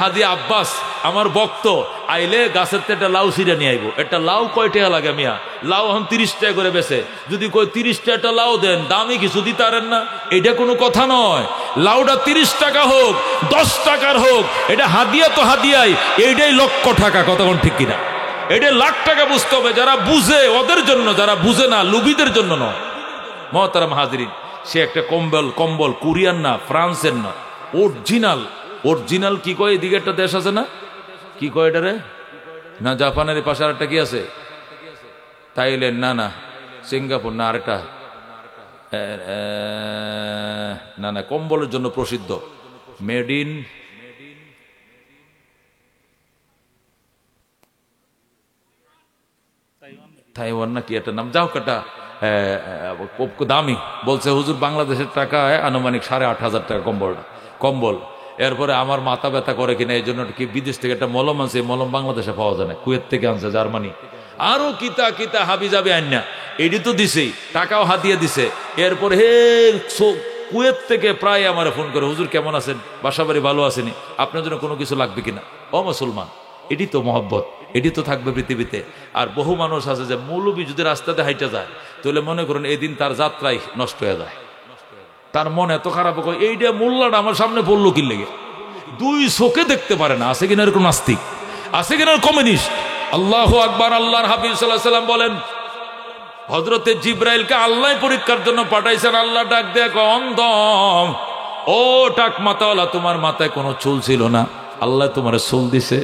হাজি আব্বাস আমার ভক্ত আইলে গাছের থেকে একটা লাউ ছিঁড়ে নিয়ে আইব। একটা লাউ কয় টাকা লাগে মিয়া? লাউ এখন 30 টাকা করে বেছে, যদি কই 30 টাকা একটা লাউ দেন, দামি কিছু দিতে পারেন না? এটা কোনো কথা নয়। লাউটা 30 টাকা হোক, 10 টাকার হোক, এটা হাদিয়া তো হাদিয়াই, এইটাই লক্ষ টাকা। কথা কোন ঠিক কিনা? এটা লাখ টাকা বুঝতে হবে, যারা বুঝে ওদের জন্য, যারা বুঝে না লুবিদের জন্য নয়। মহতারাম হাজরিন, সে একটা কম্বল কোরিয়ান না, ফ্রান্সের না, অরিজিনাল কি কয়, এদিকে একটা দেশ আছে না, কি কয় এটা রে, না জাপানের পাশে আর একটা কি আছে, থাইল্যান্ড, না সিঙ্গাপুর, না আরেকটা, না কম্বলের জন্য প্রসিদ্ধ, মেড ইন তাইওয়ান না কি একটা নাম, যাও কাটা দামি বলছে হুজুর, বাংলাদেশের টাকা আনুমানিক 8,500 টাকা কম্বল। এরপরে আমার মাথা ব্যথা করে কিনা, এই জন্য কি বিদেশ থেকে একটা মলম আনছে, মলম বাংলাদেশে পাওয়া যায় না, কুয়েত থেকে আনছে, জার্মানি, আরো কিতা কিতা হাবি যাবে আন্না, এটি তো দিছেই, টাকাও হাতিয়ে দিছে। এরপরে কুয়েত থেকে প্রায় আমার ফোন করে, হুজুর কেমন আছেন, বাসা বাড়ি ভালো আসেনি, আপনার জন্য কোনো কিছু লাগবে কিনা? ও মুসলমান, এটি তো মহব্বত, এটি তো থাকবে পৃথিবীতে। আর বহু মানুষ আছে যে মৌলবী যদি রাস্তাতে হাইটা যায়, তাহলে মনে করেন এই দিন তার যাত্রাই নষ্ট হয়ে যায়, তার মন এত খারাপ হয়, এইটা মোল্লাটা আমার সামনে পড়লো কি লেগে, 2 চোখে দেখতে পারে না। আছে কিনা এরকম নাস্তিক? আছে কিনা কমিউনিস্ট? আল্লাহু আকবার। আল্লাহর হাবিব সাল্লাল্লাহু আলাইহি সাল্লাম বলেন, হযরতে জিবরাইলকে আল্লাহ পরীক্ষার জন্য পাঠাইছেন। আল্লাহ ডাক দেয়া কয়, অন্ধম, ও টাক মাথাওয়ালা, তোমার মাথায় কোনো চুল ছিল না, আল্লাহ তোমার চুল দিছে।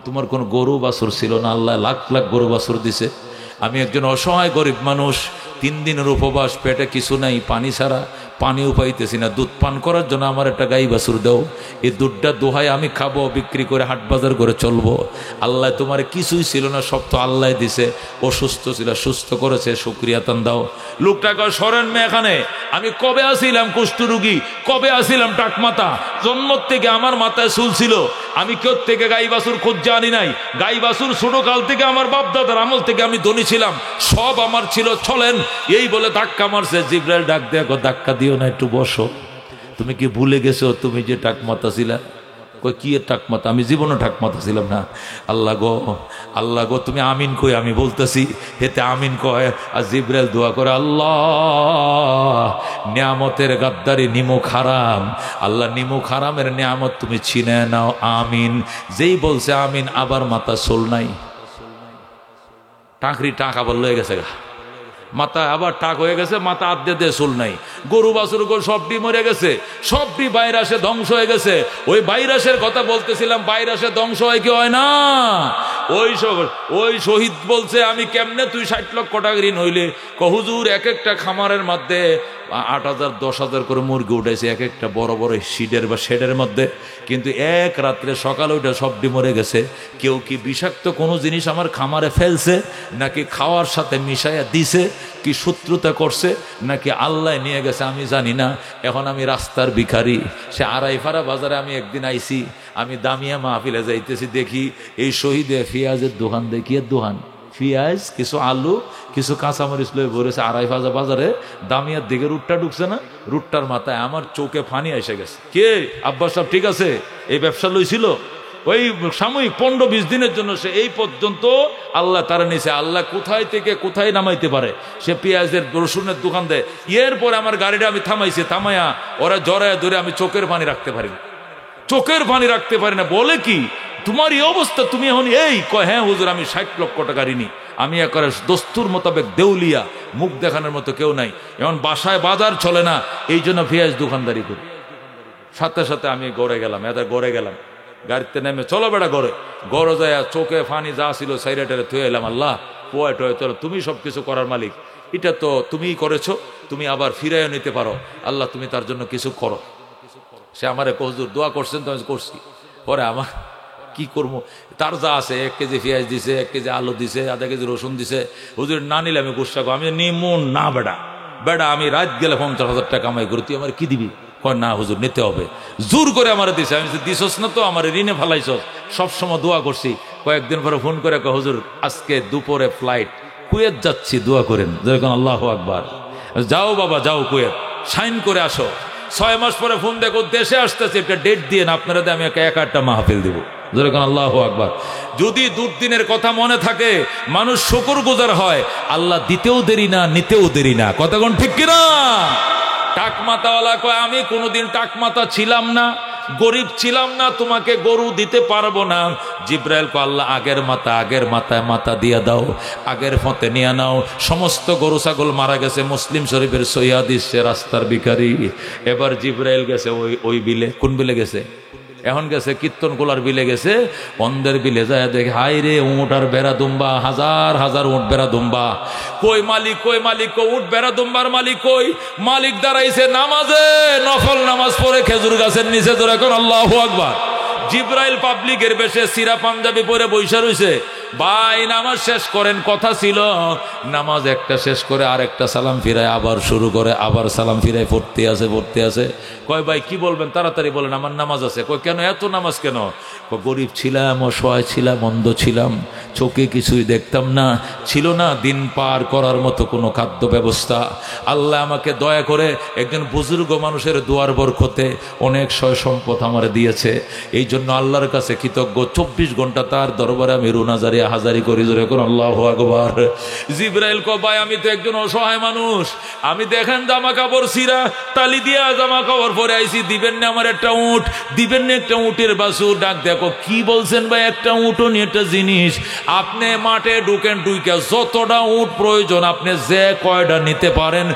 তোমার কোনো গরু বাছুর ছিল না, আল্লাহ লাখ লাখ গরু বাছুর দিছে। আমি একজন অসহায় গরিব মানুষ, 3 দিনের উপবাস, পেটে কিছু নাই, পানি ছাড়া, পানিও পাইতেছি না, দুধ পান করার জন্য আমার একটা গাই বাছুর দাও, এই দুধটা দোহাই আমি খাবো, বিক্রি করে হাট বাজার করে চলবো। আল্লাহ তোমার কিছুই ছিল না, সব তো আল্লাহ দিছে। অসুস্থ ছিল, সুস্থ করেছে, শুকরিয়া তান দাও। লোকটা কয়, সরেন মে এখানে, আমি কবে আসিলাম কুষ্ঠরোগী, কবে আসিলাম টাকমাতা, জন্ম থেকে আমার মাথায় চুল ছিল, আমি কেউ থেকে গাই বাছুর খোঁজ জানি নাই, গাই বাছুর ছোট কাল থেকে আমার বাপ দাদার আমল থেকে আমি ধনী ছিলাম, সব আমার ছিল, চলেন। এই বলে ধাক্কা মারছে। জিবরাইল ডাক দেখো, ধাক্কা দিও না, একটু বসো, তুমি কি ভুলে গেছো তুমি যে টাকমাতা ছিলা? কই কি টাকমাতা? আমি জীবনও টাকমাতা ছিলাম না। আল্লাহ গো তুমি আমিন কই, আমি বলতেছি, হেতে আমিন কয়। আর জিবরাইল দোয়া করে, আল্লাহ নিয়ামতের গাদ্দারি নিমুখ হারাম, আল্লাহ নিমুখ হারামের নিয়ামত তুমি ছিনে নাও, আমিন। যেই বলছে আমিন, আবার মাথা চুল নাই, টাকরি টাক আবার লয়ে গেছে, মাথা আবার টাক হয়ে গেছে, মাথা আদ্যে দিয়ে চুল নাই। গরু বাছুর সবটি মরে গেছে, সবটি ভাইরাসে ধ্বংস হয়ে গেছে। ওই ভাইরাসের কথা বলতেছিলাম, ভাইরাসে ধ্বংস হয় কি হয় না? ওই শহীদ বলছে আমি কেমনে তুই 60 লক্ষ টাকা ঋণ হইলে? হুজুর এক একটা খামারের মধ্যে 8,000 10,000 করে মুরগি উঠেছে, এক একটা বড় বড় শিডের বা শেডের মধ্যে, কিন্তু এক রাত্রে সকালে ওইটা সবটি মরে গেছে। কেউ কি বিষাক্ত কোনো জিনিস আমার খামারে ফেলছে, নাকি খাওয়ার সাথে মিশাইয়া দিছে, কি শত্রুতা করছে, নাকি আল্লাহ নিয়ে গেছে আমি জানি না। এখন আমি রাস্তার ভিখারি। সে আড়াইফাড়া বাজারে আমি একদিন আইছি, আমি দামিয়া মাহফিলে যাইতেছি, দেখি এই শহীদে পেঁয়াজের দোকান, দেখিয়ে দোকান পেঁয়াজ, কিছু আলু, কিছু কাঁচামরিচ লয়ে ভরেছে আড়াইফাজা বাজারে। দামিয়ার দিকে রুটটা ঢুকছে না, রুটটার মাথায় আমার চোখে ফানি এসে গেছে। কে আব্বাস সাহেব ঠিক আছে, এই ব্যবসা লইছিল ওই সাময়িক 15-20 দিনের জন্য, সে এই পর্যন্ত আল্লাহ তারা নিছে। আল্লাহ কোথায় থেকে কোথায় নামাইতে পারে। সে পেঁয়াজের রসুনের দোকান দেয়। এরপরে আমার গাড়িটা আমি থামাইছি, থামাইয়া ওরা জড়ায় ধরে আমি চোখের পানি রাখতে পারি না, চোখের পানি রাখতে পারি না। বলে কি তোমার এই অবস্থা, তুমি এখন এই কয়? হ্যাঁ হুজুর, আমি 60 লক্ষ টাকা ঋণী, আমি একেবারে দস্তুর মোতাবেক দেউলিয়া, মুখ দেখানোর মতো কেউ নাই। এখন বাসায় বাজার চলে না, এই জন্য পেঁয়াজ দোকানদারি করি। সাথে সাথে আমি গড়ে গেলাম, গড়ে গেলাম, গাড়িতে নেমে চলো বেড়া গড়ে যায়, চোখে ফানি যা ছিল সাইডে থুয়ে এলাম। আল্লাহ পোয়া টোয়া চলো, তুমি সবকিছু করার মালিক, এটা তো তুমিই করেছো, তুমি আবার ফিরাইও নিতে পারো। আল্লাহ তুমি তার জন্য কিছু করো। সে আমারে হুজুর দোয়া করছেন তো আমি করছি। পরে আমার কি করবো, তার যা আছে 1 কেজি পেঁয়াজ দিছে, 1 কেজি আলু দিছে, আধা কেজি রসুন দিছে। হুজুর না নিলে আমি গুসা করবো। আমি নিমন না বেড়া আমি রাত গেলে 50,000 টাকা কামাই করি, তুই আমার কি দিবি? কয় না হুজুর নিতে হবে। জোর করে আমার দিছে। আমি দিছস না তো, আমার ঋণে ফালাইছস। সবসময় দোয়া করছি। কয়েকদিন পরে ফোন করে কয় হুজুর আজকে দুপুরে ফ্লাইট, কুয়েত যাচ্ছি, দোয়া করেন। যেরকম আল্লাহু আকবার। যাও বাবা যাও, কুয়েত সাইন করে আসো। 6 মাস পরে ফোন দেখো দেশে আসতেছে, একটা ডেট দিয়ে না, আপনারা আমি একটা মাহফিল দিব। যেরকম আল্লাহু আকবার। যদি দুর্দিনের কথা মনে থাকে, মানুষ শুকরগুজার হয়। আল্লাহ দিতেও দেরি না, নিতেও দেরি না। কথা কোন ঠিক কিনা? টাকমাতাওয়ালা কয় আমি কোনোদিন টাকমাতা ছিলাম না, গরিব ছিলাম না, তোমাকে গরু দিতে পারবো না। জিব্রাইল কয় আল্লাহ আগের মাথায় মাথা দিয়ে দাও, আগের ফতে নিয়ে নাও। সমস্ত গরু ছাগল মারা গেছে। মুসলিম শরীফের সহিহ হাদিস, সে রাস্তার ভিখারি। এবার জিব্রাইল গেছে ওই বিলে। কোন বিলে গেছে? এখন গেছে কীর্তন গোলার বিলে গেছে। অন্ধের বিলে যায় দেখে হাই রে উঁট আর বেড়া দুম্বা, হাজার উঁট বেড়া দুম্বা। কই মালিক, উঁট বেড়া দুম্বার মালিক কই? মালিক দাঁড়াইছে নামাজে, নফল নামাজ পড়ে খেজুর গাছের নিচে। ধরে এখন আল্লাহু আকবার। জিব্রাইল পাবলিকের বেশে সিরা পাঞ্জাবি পরে বৈশা রইছে। ভাই নামাজ শেষ করেন, কথা ছিল। নামাজ একটা শেষ করে আরেকটা সালাম ফিরায় আবার শুরু করে, আবার সালাম ফিরায় পড়তে আছে। কয় ভাই কি বলবেন, তাড়াতাড়ি বলেন, আমার নামাজ আছে। কয় কেন এত নামাজ কেন? গরিব ছিলাম, অসহায় ছিলাম, অন্ধ ছিলাম, চোখে কিছুই দেখতাম না, ছিল না দিন পার করার মতো কোনো খাদ্য ব্যবস্থা। আল্লাহ আমাকে দয়া করে একজন বুজুর্গ মানুষের দুয়ার বরকতে অনেক সয় সম্পদ আমার দিয়েছে। এই জন্য আল্লাহর কাছে কৃতজ্ঞ। 24 ঘন্টা তার দরবারে আমি রুনাজারি হাজারি করি। জোরে কোন আল্লাহু আকবার। জিব্রাইল কয় ভাই আমি তো একজন অসহায় মানুষ, আমি দেখেন জামা কাপড় ছিঁড়া, তালি দিয়া জামা কাপড় পরে আইছি, দিবেন না আমার একটা উট, দিবেন না একটা উটের বাছুর? ডাক দেখো কি বলছেন ভাই, একটা উটও নিয়ে একটা জিনিস। আপনি মাঠে ঢুকেন, ঢুকে যতটা উট প্রয়োজন আপনি যে কয়টা নিতে পারেন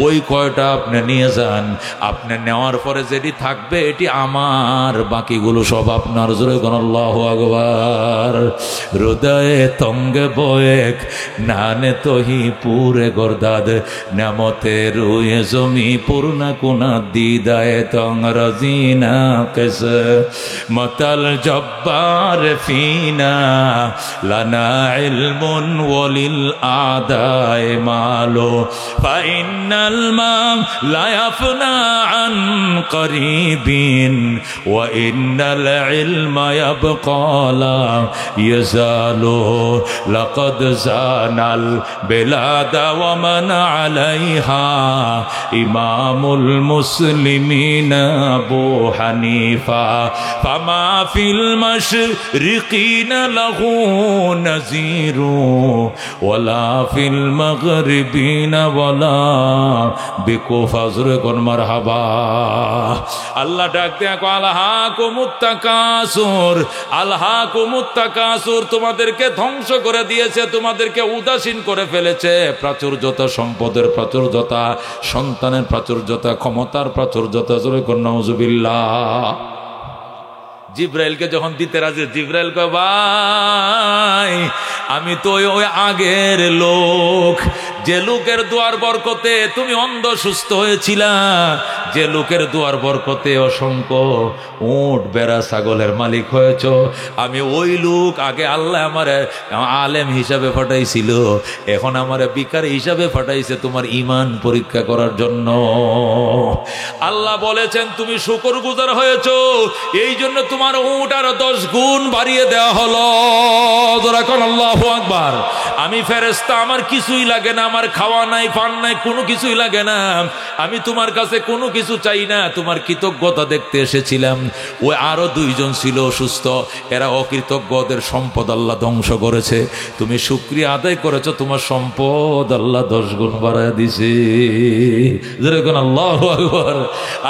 ওই কয়টা আপনি নিয়ে যান। আপনি নেওয়ার পরে যেটি থাকবে এটি আমার, বাকিগুলো সব আপনার। জোরে কোন আল্লাহু আকবার। হৃদয়ে তঙ্গে বয়েক নানে তোহি পুরে গর্দাদ, নামতে রুয়ে জমি পূর্ণা কুনা দিদায় তং রাজিনা কেস মতাল জব্বার ফিনা লানা ইলমুন ওয়ালিল আদায় মালো ফাইনাল মাম লা ইয়াফনা আন করিবিন ওয়া ইন্নাল ইলমা ইয়াবকা লা ইয়াজালু লাকাদ জানাল বিলাদা ওয়া মান আলাইহা ইমামুল মুসলিমিন আবু হানিফা ফামা ফিল মাশরিকিনা লাহু নাযীরু ওয়ালা ফিল মাগরিবিনা ওয়ালা বিকুফা। জোরে কোন মারহাবা। আল্লাহ ডাক দেয়া কো আলহাকুমুত তাকাসুর, আলহাকুমুত তাকাসুর, তোমাদেরকে ধ্বংস করে দিয়েছে, তোমাদেরকে উদাসীন করে ফেলেছে। প্রাচুর্যতা, সম্পদের প্রাচুর্যতা, সন্তানের প্রাচুর্যতা, ক্ষমতার প্রাচুর্যতা। জোরে কোন নাউজুবিল্লাহ। জিব্রাইলকে যখন দিতে রাজি, জিব্রাইল কয় ভাই আমি তো ওই আগের লোক, যে লোকের দুয়ার বরকতে তুমি অন্ধ সুস্থ হয়েছিলা, যে লোকের দুয়ার বরকতে অসংখ্য উট বেড়া ছাগলের মালিক হয়েছ, আমি ওই লোক। আগে আল্লাহ আমারে আলেম হিসাবে পাঠাইছিল, এখন আমারে বিকার হিসাবে পাঠাইছে তোমার ঈমান পরীক্ষা করার জন্য। আল্লাহ বলেছেন তুমি শুকরগুজার হয়েছ, এই জন্য তোমার উট আরো 10 গুণ বাড়িয়ে দেওয়া হলো। আল্লাহু আকবার। আমি ফেরেশতা, আমার কিছুই লাগে না, আমার খাওয়া নাই পান নাই কোনো কিছুই লাগে না, আমি তোমার কাছে কোনো কিছু চাই না, তোমার কৃতজ্ঞতা দেখতে এসেছিলাম। ওই আরো 2 জন ছিল অসুস্থ, এরা অকৃতজ্ঞদের সম্পদ আল্লাহ ধ্বংস করেছে, তুমি শুকরিয়া আদায় করেছো, তোমার সম্পদ আল্লাহ 10 গুণ বাড়ায় দিছে। যেরকম আল্লাহু আকবার।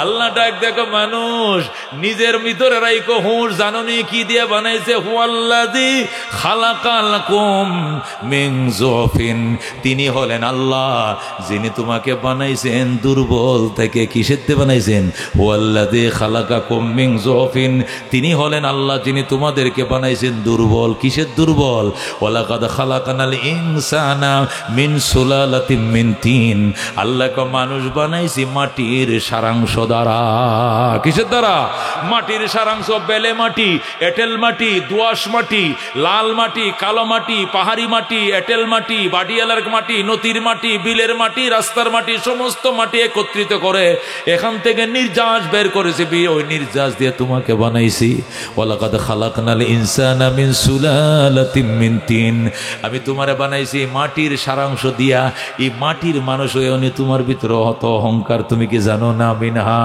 আল্লাহ ডাক দেখো মানুষ নিজের ভিতরে রাইকো হুঁশ, জানোনি কি দিয়ে বানাইছে? হুয়াল্লাযী খালাকালাকুম মিন যুফিন, তিনি হলেন আল্লাহ যিনি তোমাকে বানাইছেন দুর্বল থেকে। কিসের দিয়ে বানাইছেন? হুয়াল্লাযী খালাকাকুম মিন যুফিন, তিনি হলেন আল্লাহ যিনি তোমাদেরকে বানাইছেন দুর্বল। কিসের দুর্বল? ওয়ালাকাদ খালাকানাল ইনসানা মিন সুলালাতিন মিন তিন, আল্লাহকে মানুষ বানাইছি মাটির সারাংশ দ্বারা। কিসের দ্বারা? মাটির সারাংশ। বেলে মাটি, এঁটেল মাটি, দোআঁশ মাটি, লাল মাটি, কালো মাটি, পাহাড়ি মাটি, এঁটেল মাটি, বাড়িয়ালার মাটি, নদীর মাটি, বিলের মাটি, রাস্তার মাটি, সমস্ত মাটি একত্রিত করে এখান থেকে নির্যাস বের করেছে, ওই নির্যাস দিয়ে তোমাকে বানাইছি। ওয়ালাকাদ খালাকনাল ইনসানা মিন সুলালাতিন মিন তিন, আমি তোমারে বানাইছি মাটির সারাংশ দিয়া। এই মাটির মানুষ হয়ে উনি তোমার ভিতরে অত অহংকার, তুমি কি জানো না? মিনহা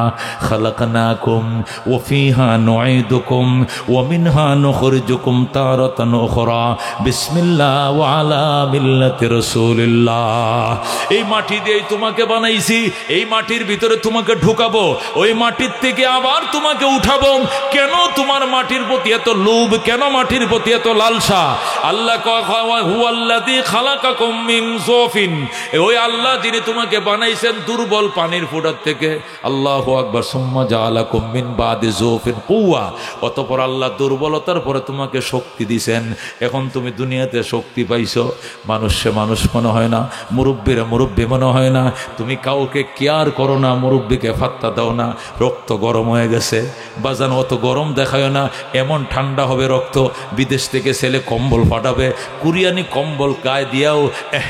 খালাকনাকুম ওয়া ফিহা নুঈদুকুম ওয়া মিনহা নুখরিজুকুম তারাতান উখরা, বিসমিল্লাহ ওয়া আলা মিল্লাতি রাসূলিল্লাহ। এই মাটি দিয়েই তোমাকে বানাইছি, এই মাটির ভিতরে তোমাকে ঢুকাবো, ওই মাটির থেকে আবার তোমাকে উঠাবো। কেন তোমার মাটির প্রতি এত লোভ? কেন মাটির প্রতি এত লালসা? আল্লাহ হুয়াল্লাযী খালাকাকুম মিন যুফিন, ওই আল্লাহ যিনি তোমাকে বানাইছেন দুর্বল পানির ফোঁটার থেকে। আল্লাহু আকবার। সুম্মা জাআলাকুম মিন বাদি যুফিন কুওয়া, অতঃপর আল্লাহ দুর্বলতার পরে তোমাকে শক্তি দিছেন। এখন তুমি দুনিয়াতে শক্তি পাইছো, মানুষে মানুষ মনে হয় না, মুরব্বীরা মুরব্বী মনে হয় না, তুমি কাউকে কেয়ার করো না, মুরব্বীকে ফাত্তা দাও না। রক্ত গরম হয়ে গেছে বাজান, অত গরম দেখায় না, এমন ঠান্ডা হবে রক্ত। বিদেশ থেকে ছেলে কম্বল পাঠাবে, কুরিয়ানি কম্বল গায়ে দিয়াও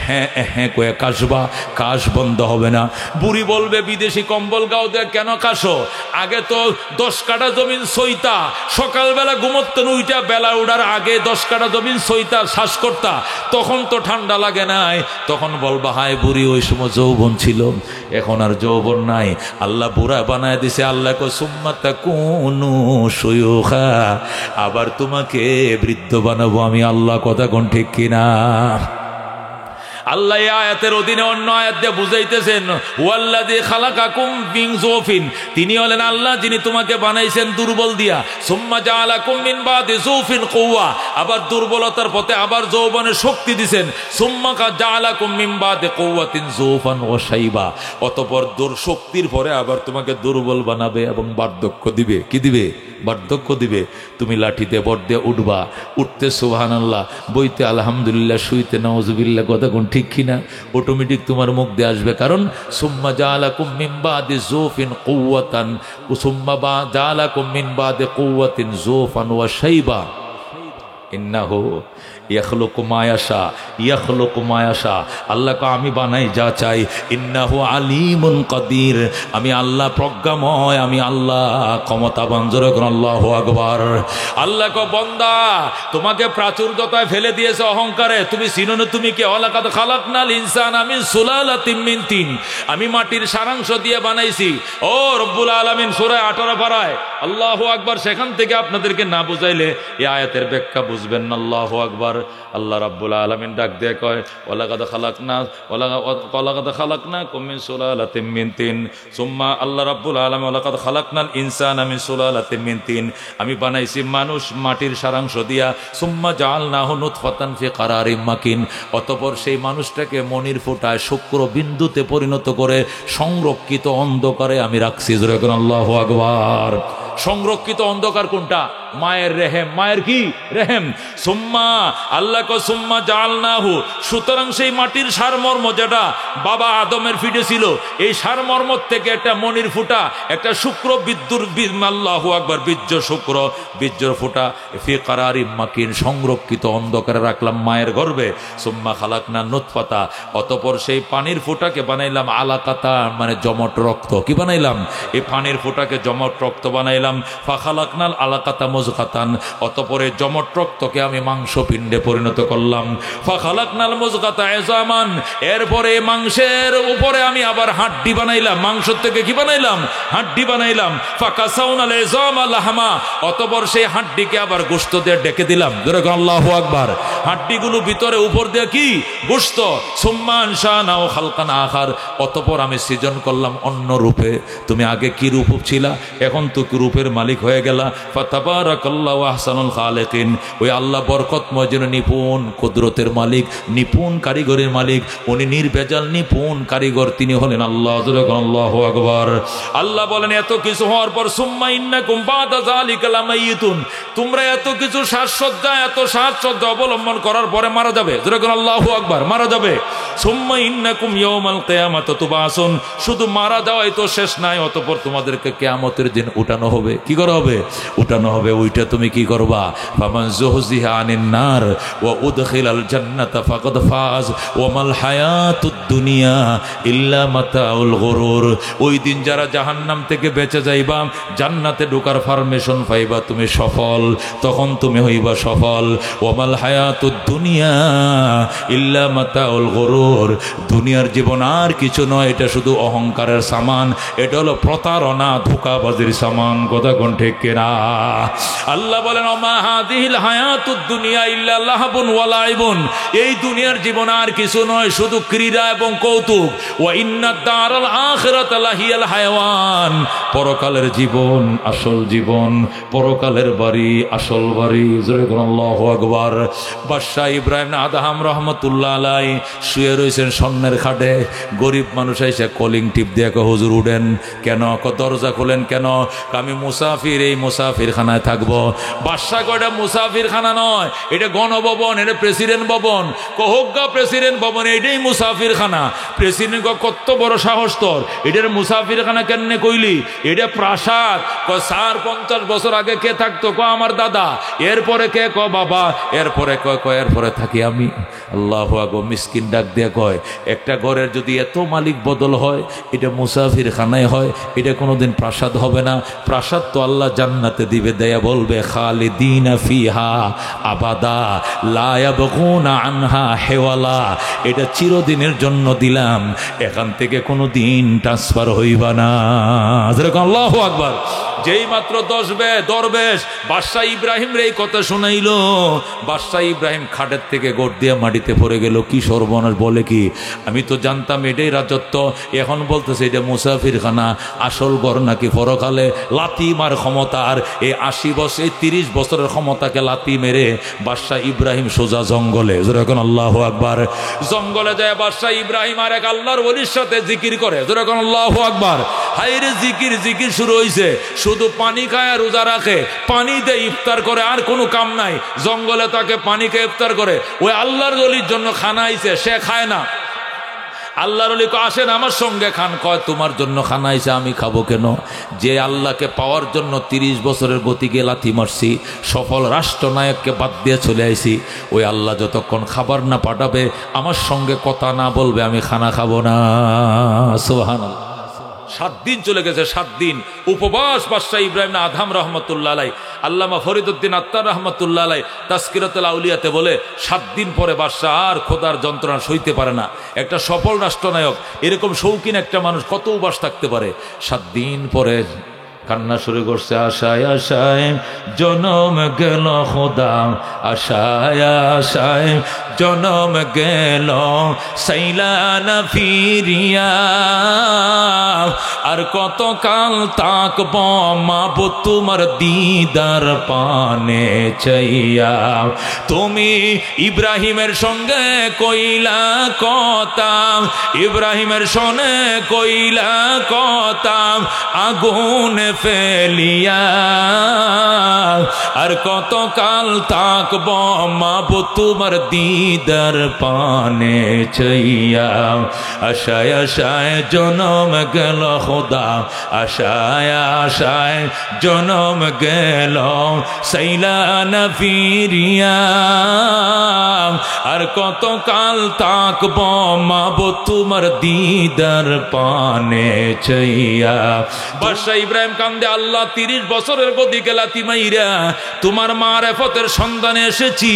হ্যাঁ হ্যাঁ কয়ে কাশবা, কাশ বন্ধ হবে না। বুড়ি বলবে বিদেশি কম্বল গাও দেয় কেন কাশো? আগে তো 10 কাঠা জমিন সইতা, সকালবেলা ঘুমোতেন উইটা, বেলা উঠার আগে 10 কাঠা জমিন সইতা, শ্বাস করতা, তখন তো ঠান্ডা লাগে নাই। তখন বলবা হায় বুড়ি ওই সময় যৌবন ছিল, এখন আর যৌবন নাই, আল্লাহ বুড়া বানায় দিছে। আল্লাহ কো সুম্মা তাকুনু শুয়ুখা, আবার তোমাকে বৃদ্ধ বানাবো আমি আল্লাহ। কথা কোন ঠিক কিনা? আল্লাহ এই আয়াতের অধীনে অন্য আয়াত দিয়ে বুঝাইতেছেন ওয়াল্লাযী খালাকাকুম মিন যুফিন, তিনি হলেন আল্লাহ যিনি তোমাকে বানাইছেন দুর্বল দিয়া। সুম্মা জাআলাকুম মিন বাদি যুফিন কুওয়া, আবার দুর্বলতার পথে আবার যৌবনের শক্তি দিবেন। সুম্মা জাআলাকুম মিন বাদি কুওয়াতিন যুফান ওয়া শাইবা, অতঃপর শক্তির পরে আবার তোমাকে দুর্বল বানাবে এবং বার্ধক্য দিবে। কি দিবে? বার্ধক্য দিবে। তুমি লাঠিতে বর দিয়ে উঠবা, উঠতে সুবহানাল্লাহ, বইতে আলহামদুলিল্লাহ, শুইতে নাউজুবিল্লাহ। কথা কোন ঠিক কিনা? অটোমেটিক তোমার মুখ দিয়ে আসবে। কারণ সুম্মা জাআলাকুম মিন বাদি যুফিন কুওয়াতান, সুম্মা জাআলাকুম মিন বাদি কুওয়াতিন যুফান ওয়া শাইবা, ইন্নাহু ইয়াখলুকু মা ইয়াশা, ইয়াখলুকু মা ইয়াশা। আল্লাহ কো আমি বানাই যা চাই। ইন্নাহু আলিমুন কাদির, আমি আল্লাহ প্রজ্ঞাময়, আমি আল্লাহ ক্ষমতাবান। জোরে করুন আল্লাহু আকবার। আল্লাহ কো বান্দা তোমাকে প্রাচুর্যতায় ফেলে দিয়েছে অহংকারে, তুমি চিনো না তুমি কে? ওয়ালাকাদ খালাকনাল ইনসানা মিন সুলালাতিন মিন তিন, আমি মাটির সারাংশ দিয়ে বানাইছি। ও রব্বুল আলামিন সূরা 18 পারায় আল্লাহু আকবার। সেখান থেকে আপনাদেরকে না বুঝাইলে এই আয়াতের ব্যাখ্যা বুঝবেন না। আল্লাহু আকবার। আল্লাহ রাব্বুল আলামিন ডাক দিয়ে কয় ওয়ালাকাদ খালাকনাকুম মিন সুলালাতিন মিন তিন, সুম্মা আল্লাহ রাব্বুল আলামিন ওয়ালাকাদ খালাকনাল ইনসানা মিন সুলালাতিন মিন তিন, আমি বানাইছি মানুষ মাটির সারাংশ দিয়া। সুম্মা জাআলনাহু নুতফাতান ফি কারারিম মাকিন, অতঃপর সেই মানুষটাকে মনির ফোঁটায় শুক্র বিন্দুতে পরিণত করে সংরক্ষিত অন্ধকারে আমি রাখছি। জোরে করুন আল্লাহু আকবার। সংরক্ষিত অন্ধকার কোনটা? মায়ের রেহেম, মায়ের কি রেহেম। সুম্মা আল্লাহ কো সুম্মা জাআলনাহু, সুতরাং সেই মাটির সারমর্ম যেটা বাবা আদমের ফিটে ছিল, এই সারমর্ম থেকে একটা মনির ফুটা, একটা শুক্র বিদ্যুর, আল্লাহু আকবার, বীর্য শুক্র, বীর্যর ফুটা ফি কারারিম মাকিন, সংরক্ষিত অন্ধকারে রাখলাম মায়ের গর্ভে। সুম্মা খালাকনা নুতফাতা, অতঃপর সেই পানির ফুটাকে বানাইলাম আলাকাতা, মানে জমট রক্ত। কি বানাইলাম? এই পানির ফুটাকে জমট রক্ত বানাইলাম। ফাখালাকনাল আলাকাতা মুজগাতান, অতঃপর এই জমট রক্তকে আমি মাংস পিণ্ডে পরিণত করলাম। ফাখালাকনাল মুজগাতা ইজামান, এরপরে মাংসের উপরে আমি আবার হাড্ডি বানাইলাম, মাংস থেকে কি বানাইলাম? হাড্ডি বানাইলাম। ফাকাসাউনাল ইজামা লাহমা, অতঃপর সেই হাড্ডিকে আবার গোশত দিয়ে ডেকে দিলাম। জোরে বলেন আল্লাহু আকবার। হাড্ডিগুলো ভিতরে উপর দিয়ে কি? গোশত। সুম্মা আনশানাহু খালকান আখার, অতঃপর আমি সৃজন করলাম অন্য রূপে। তুমি আগে কি রূপ ছিলা, এখন তো কি রূপের মালিক হয়ে গেলা। ফাতাবারাকাল্লাহু আহসানুল খালিকিন, ওই আল্লাহ বরকতময়, যেন নিপুণ কুদরতের মালিক, নিপুণ কারিগরের মালিক, উনি নির্ভেজাল নিপুণ কারিগর, তিনি হলেন আল্লাহ। আল্লাহু আকবার। আল্লাহ বলেন এত কিছু হওয়ার পর সুম্মা ইন্নাকুম বাদা যালিকা লামাইয়িতুন, তোমরা এত কিছু সাজসজ্জা, এত সাজসজ্জা অবলম্বন করার পরে মারা যাবে। আল্লাহু আকবার, মারা যাবে। সুম্মা ইন্নাকুম ইয়াউমাল কিয়ামাতি তুবাসুন, শুধু মারা যাওয়াই তো শেষ নাই, অতঃপর তোমাদেরকে কিয়ামতের দিন উঠানো হবে। কি করা হবে? উঠানো হবে। ওইটা তুমি কি করবা? ফামান যুহজিহা আনিন নার ওয়া উদখিলাল জান্নাতা ফাকাদ ফাজ ওয়া মাল হায়াতুদ দুনিয়া ইল্লা মাতাউল গুরুর। ওই দিন যারা জাহান্নাম থেকে বেঁচে যাইবা, জান্নাতে ঢোকার পারমিশন পাইবা, তুমি সফল, তখন তুমি হইবা সফল। ওয়া মাল হায়াতুদ দুনিয়া ইল্লা মাতাউল গুরুর, দুনিয়ার জীবন আর কিছু নয়, এটা শুধু অহংকারের সামান, এটা হলো প্রতারণা, ধোঁকাবাজির সামান। কথা কোন ঠিক কিনা? আল্লাহ বলেন ওমা হাদিহিল হায়াতুদ দুনিয়া ইল্লা লাহবুন ওয়া লাইবুন, এই দুনিয়ার জীবন আর কিছু নয়, শুধু ক্রীড়া এবং কৌতুক। ওয়া ইন্নাদ দারাল আখিরাতা লাহিয়াল হায়াওয়ান, পরকালের জীবন আসল জীবন, পরকালের বাড়ি আসল বাড়ি। জোরে বলুন আল্লাহু আকবার। বাদশাহ ইব্রাহিম আদহাম রহমতুল্লাহ আলাইহি শুয়ে রয়েছেন স্বর্ণের খাটে। গরিব মানুষ এসে কলিং টিপ দিয়ে হুজুর উঠেন কেন? দরজা খোলেন কেন? আমি মুসাফির, এই মুসাফির খানায় থাকবো। বাদশাহ কয়টা মুসাফির খানা নয়, এটা গণভবন, এটা প্রেসিডেন্ট ভবন। কহজ্ঞা প্রেসিডেন্ট ভবন, এটাই মুসাফির খানা। প্রেসিডেন্ট কত বড় সাহস তোর, এটার মুসাফির খানা কেন কইলি? এটা প্রাসাদ। 50 বছর আগে কে থাকতো? আমার দাদা। এরপরে কে? বাবা। এরপরে এরপরে থাকি আমি। আল্লাহু আকবার। মিসকিন ডাক দিয়ে কয়, একটা ঘরের যদি এত মালিক বদল হয়, এটা মুসাফির খানায় হয়, এটা কোনোদিন প্রাসাদ হবে না। প্রাসাদ তো আল্লাহ জান্নাতে দিবে, দেয়া বলবে খালিদিনা ফিহা আবাদা লা ইয়াবগুনা আনহা হেওয়ালা, এটা চিরদিনের জন্য দিলাম, এখান থেকে কোনোদিন ট্রান্সফার হইবা না। আল্লাহু আকবার। যেই মাত্র দরবেশ বাদশাহ ইব্রাহিম রে এই কথা শোনাইল, বাদশাহ ইব্রাহিম খাটের থেকে গোট দিয়ে মাটিতে পড়ে গেল। কি সর্বনাশ! বলে কি, আমি তো জানতাম এটাই রাজত্ব, এখন বলতেছে এটা মুসাফির খানা। আসল ঘর নাকি পরকালে লাথি মার ক্ষমতা। আর এই 80 বছর, এই 30 বছরের ক্ষমতাকে লাথি মেরে বাদশাহ ইব্রাহিম সোজা জঙ্গলে। যেরকম আল্লাহু আকবার। জঙ্গলে যায় বাদশাহ ইব্রাহিম আর এক আল্লাহর ওলির সাথে জিকির করে। যেরকম আল্লাহু আকবার। হাইরে জিকির শুরু হয়েছে। শুধু পানি খায় আর রোজা রাখে, পানি দিয়ে ইফতার করে, আর কোনো কাম নাই। জঙ্গলে তাকে পানি খেয়ে ইফতার করে। ওই আল্লাহর ওলির জন্য খানা আইছে, সে খায় না। আল্লাহর ওলি আসেন আমার সঙ্গে খান। কয় তোমার জন্য খানা আইছে, আমি খাবো কেন? যে আল্লাহকে পাওয়ার জন্য 30 বছরের গতিকে লাথি মারছি, সফল রাষ্ট্রনায়ককে বাদ দিয়ে চলে আইছি, ওই আল্লাহ যতক্ষণ খাবার না পাঠাবে, আমার সঙ্গে কথা না বলবে, আমি খানা খাবো না। সুবহানাল্লাহ। 7 দিন চলে গেছে, 7 দিন উপবাস বাদশাহ ইব্রাহিম আদহাম রহমতুল্লাহ আলাই। আল্লামা ফরিদউদ্দিন আত্তার রহমতুল্লাহ আলাই তাসকিরাতুল আউলিয়াতে বলে, 7 দিন পরে বাদশাহ আর খোদার যন্ত্রণা সইতে পারে না। একটা সফল রাষ্ট্রনায়ক, এরকম শৌখিন একটা মানুষ কত উপাস থাকতে পারে? 7 দিন পরে কান্না শুরু করছে। আশায় আশায় জনম গেল খোদা, আশায় আশায় জনম গেল, সাইলা না ফিরিয়া, আর কত কাল তাকব মাবুদ তোমার দিদার পানে চাইয়া। তুমি ইব্রাহিমের সঙ্গে কইলা কথা, ইব্রাহিমের সনে কইলা কথা, আগুনে ফেলিয়া, আর কত কাল থাকব মাবুদ তোমার দিদার পানে চাইয়া। আশায় আশায় জনম গেল খোদা, আশায় আশায় জনম গেল, সাইলা না ফিরিয়া, আর কত কাল থাকব মাবুদ তোমার দিদার পানে চাইয়া। বাদশা ইব্রাহিম কান্দে, আল্লাহ 30 বছরের গদিকে লাথি মাইরা তোমার মারেফতের সন্ধানে এসেছি,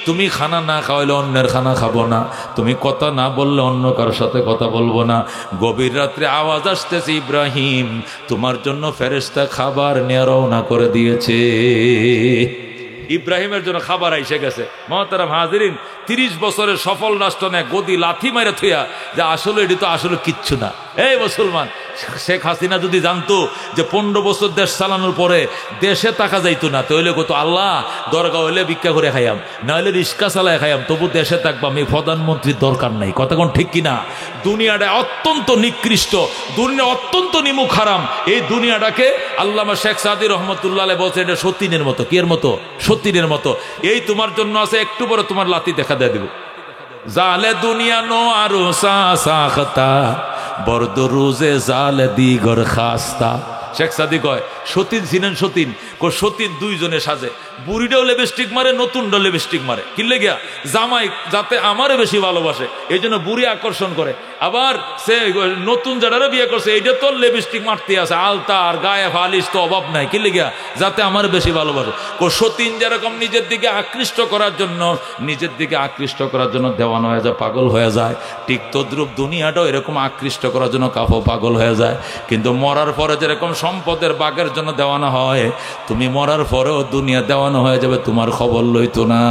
তুমি খানা না খাওয়াইলে অন্যের খানা খাবো না, তুমি কথা না বললে অন্য কারোর সাথে কথা বলবো না। গভীর রাত্রে আওয়াজ আসতেছে, ইব্রাহিম তোমার জন্য ফেরেশতা খাবার নিয়ে রওনা করে দিয়েছে। ইব্রাহিমের জন্য খাবার আইসে গেছে। মহতারাম হাজিরিন, 30 বছরের সফল রাষ্ট্র নেয় গদি লাথি মাইরা থুয়া যে আসলে এটি তো আসলে কিচ্ছু না। এই মুসলমান, শেখ হাসিনা যদি জানতো যে 15 বছর দেশ চালানোর পরে দেশে টাকা যাইতো না, তাহলে কত আল্লাহ দরকার হইলে ভিক্ষা করে খাইয়াম, না হলে রিক্সা চালায় খাইয়াম, তবু দেশে থাকবাম, এই প্রধানমন্ত্রীর দরকার নাই। কথা কোন ঠিক কিনা? দুনিয়াটা অত্যন্ত নিকৃষ্ট, দুনিয়া অত্যন্ত নিমুখ হারাম। এই দুনিয়াটাকে আল্লামা শেখ সাদি রহমতুল্লাহ বলছে এটা সতীনের মতো। কি এর মতো? সতীনের মতো। এই তোমার জন্য আছে, একটু পরে তোমার লাথি দেখা দিয়ে দিব। জালে দুনিয়া নো আরো সাখতা বর্দ রোজে জালে দিগর খাস্তা। শেখ সাদি কয় সতীন ছিলেন সতীন, সতীন 2 জনে সাজে, বুড়িটাও লিপস্টিক মারে, নতুনটাও লিপস্টিক মারে। কিনলে গিয়া জামাই যাতে আমারে বেশি ভালোবাসে এই জন্য বুড়ি আকর্ষণ করে, আবার সে নতুন যারা বিয়ে করছে এইটা তো লিপস্টিক মারতে আছে, আলতা আর গায়ে ফালিশ তো অভাব নাই, কিনলে গিয়া যাতে আমার বেশি ভালোবাসে। সতীন যেরকম নিজের দিকে আকৃষ্ট করার জন্য, নিজের দিকে আকৃষ্ট করার জন্য দেওয়ানো হয়ে যায়, পাগল হয়ে যায়, ঠিক তদ্রুপ দুনিয়াটাও এরকম আকৃষ্ট করার জন্য কাফো পাগল হয়ে যায়। কিন্তু মরার পরে যেরকম সম্পদের বাগের জন্য দেওয়ানো হয়, তুমি মরার পরেও দুনিয়া দেওয়ানো হয়ে যাবে, তোমার খবর লইতো না।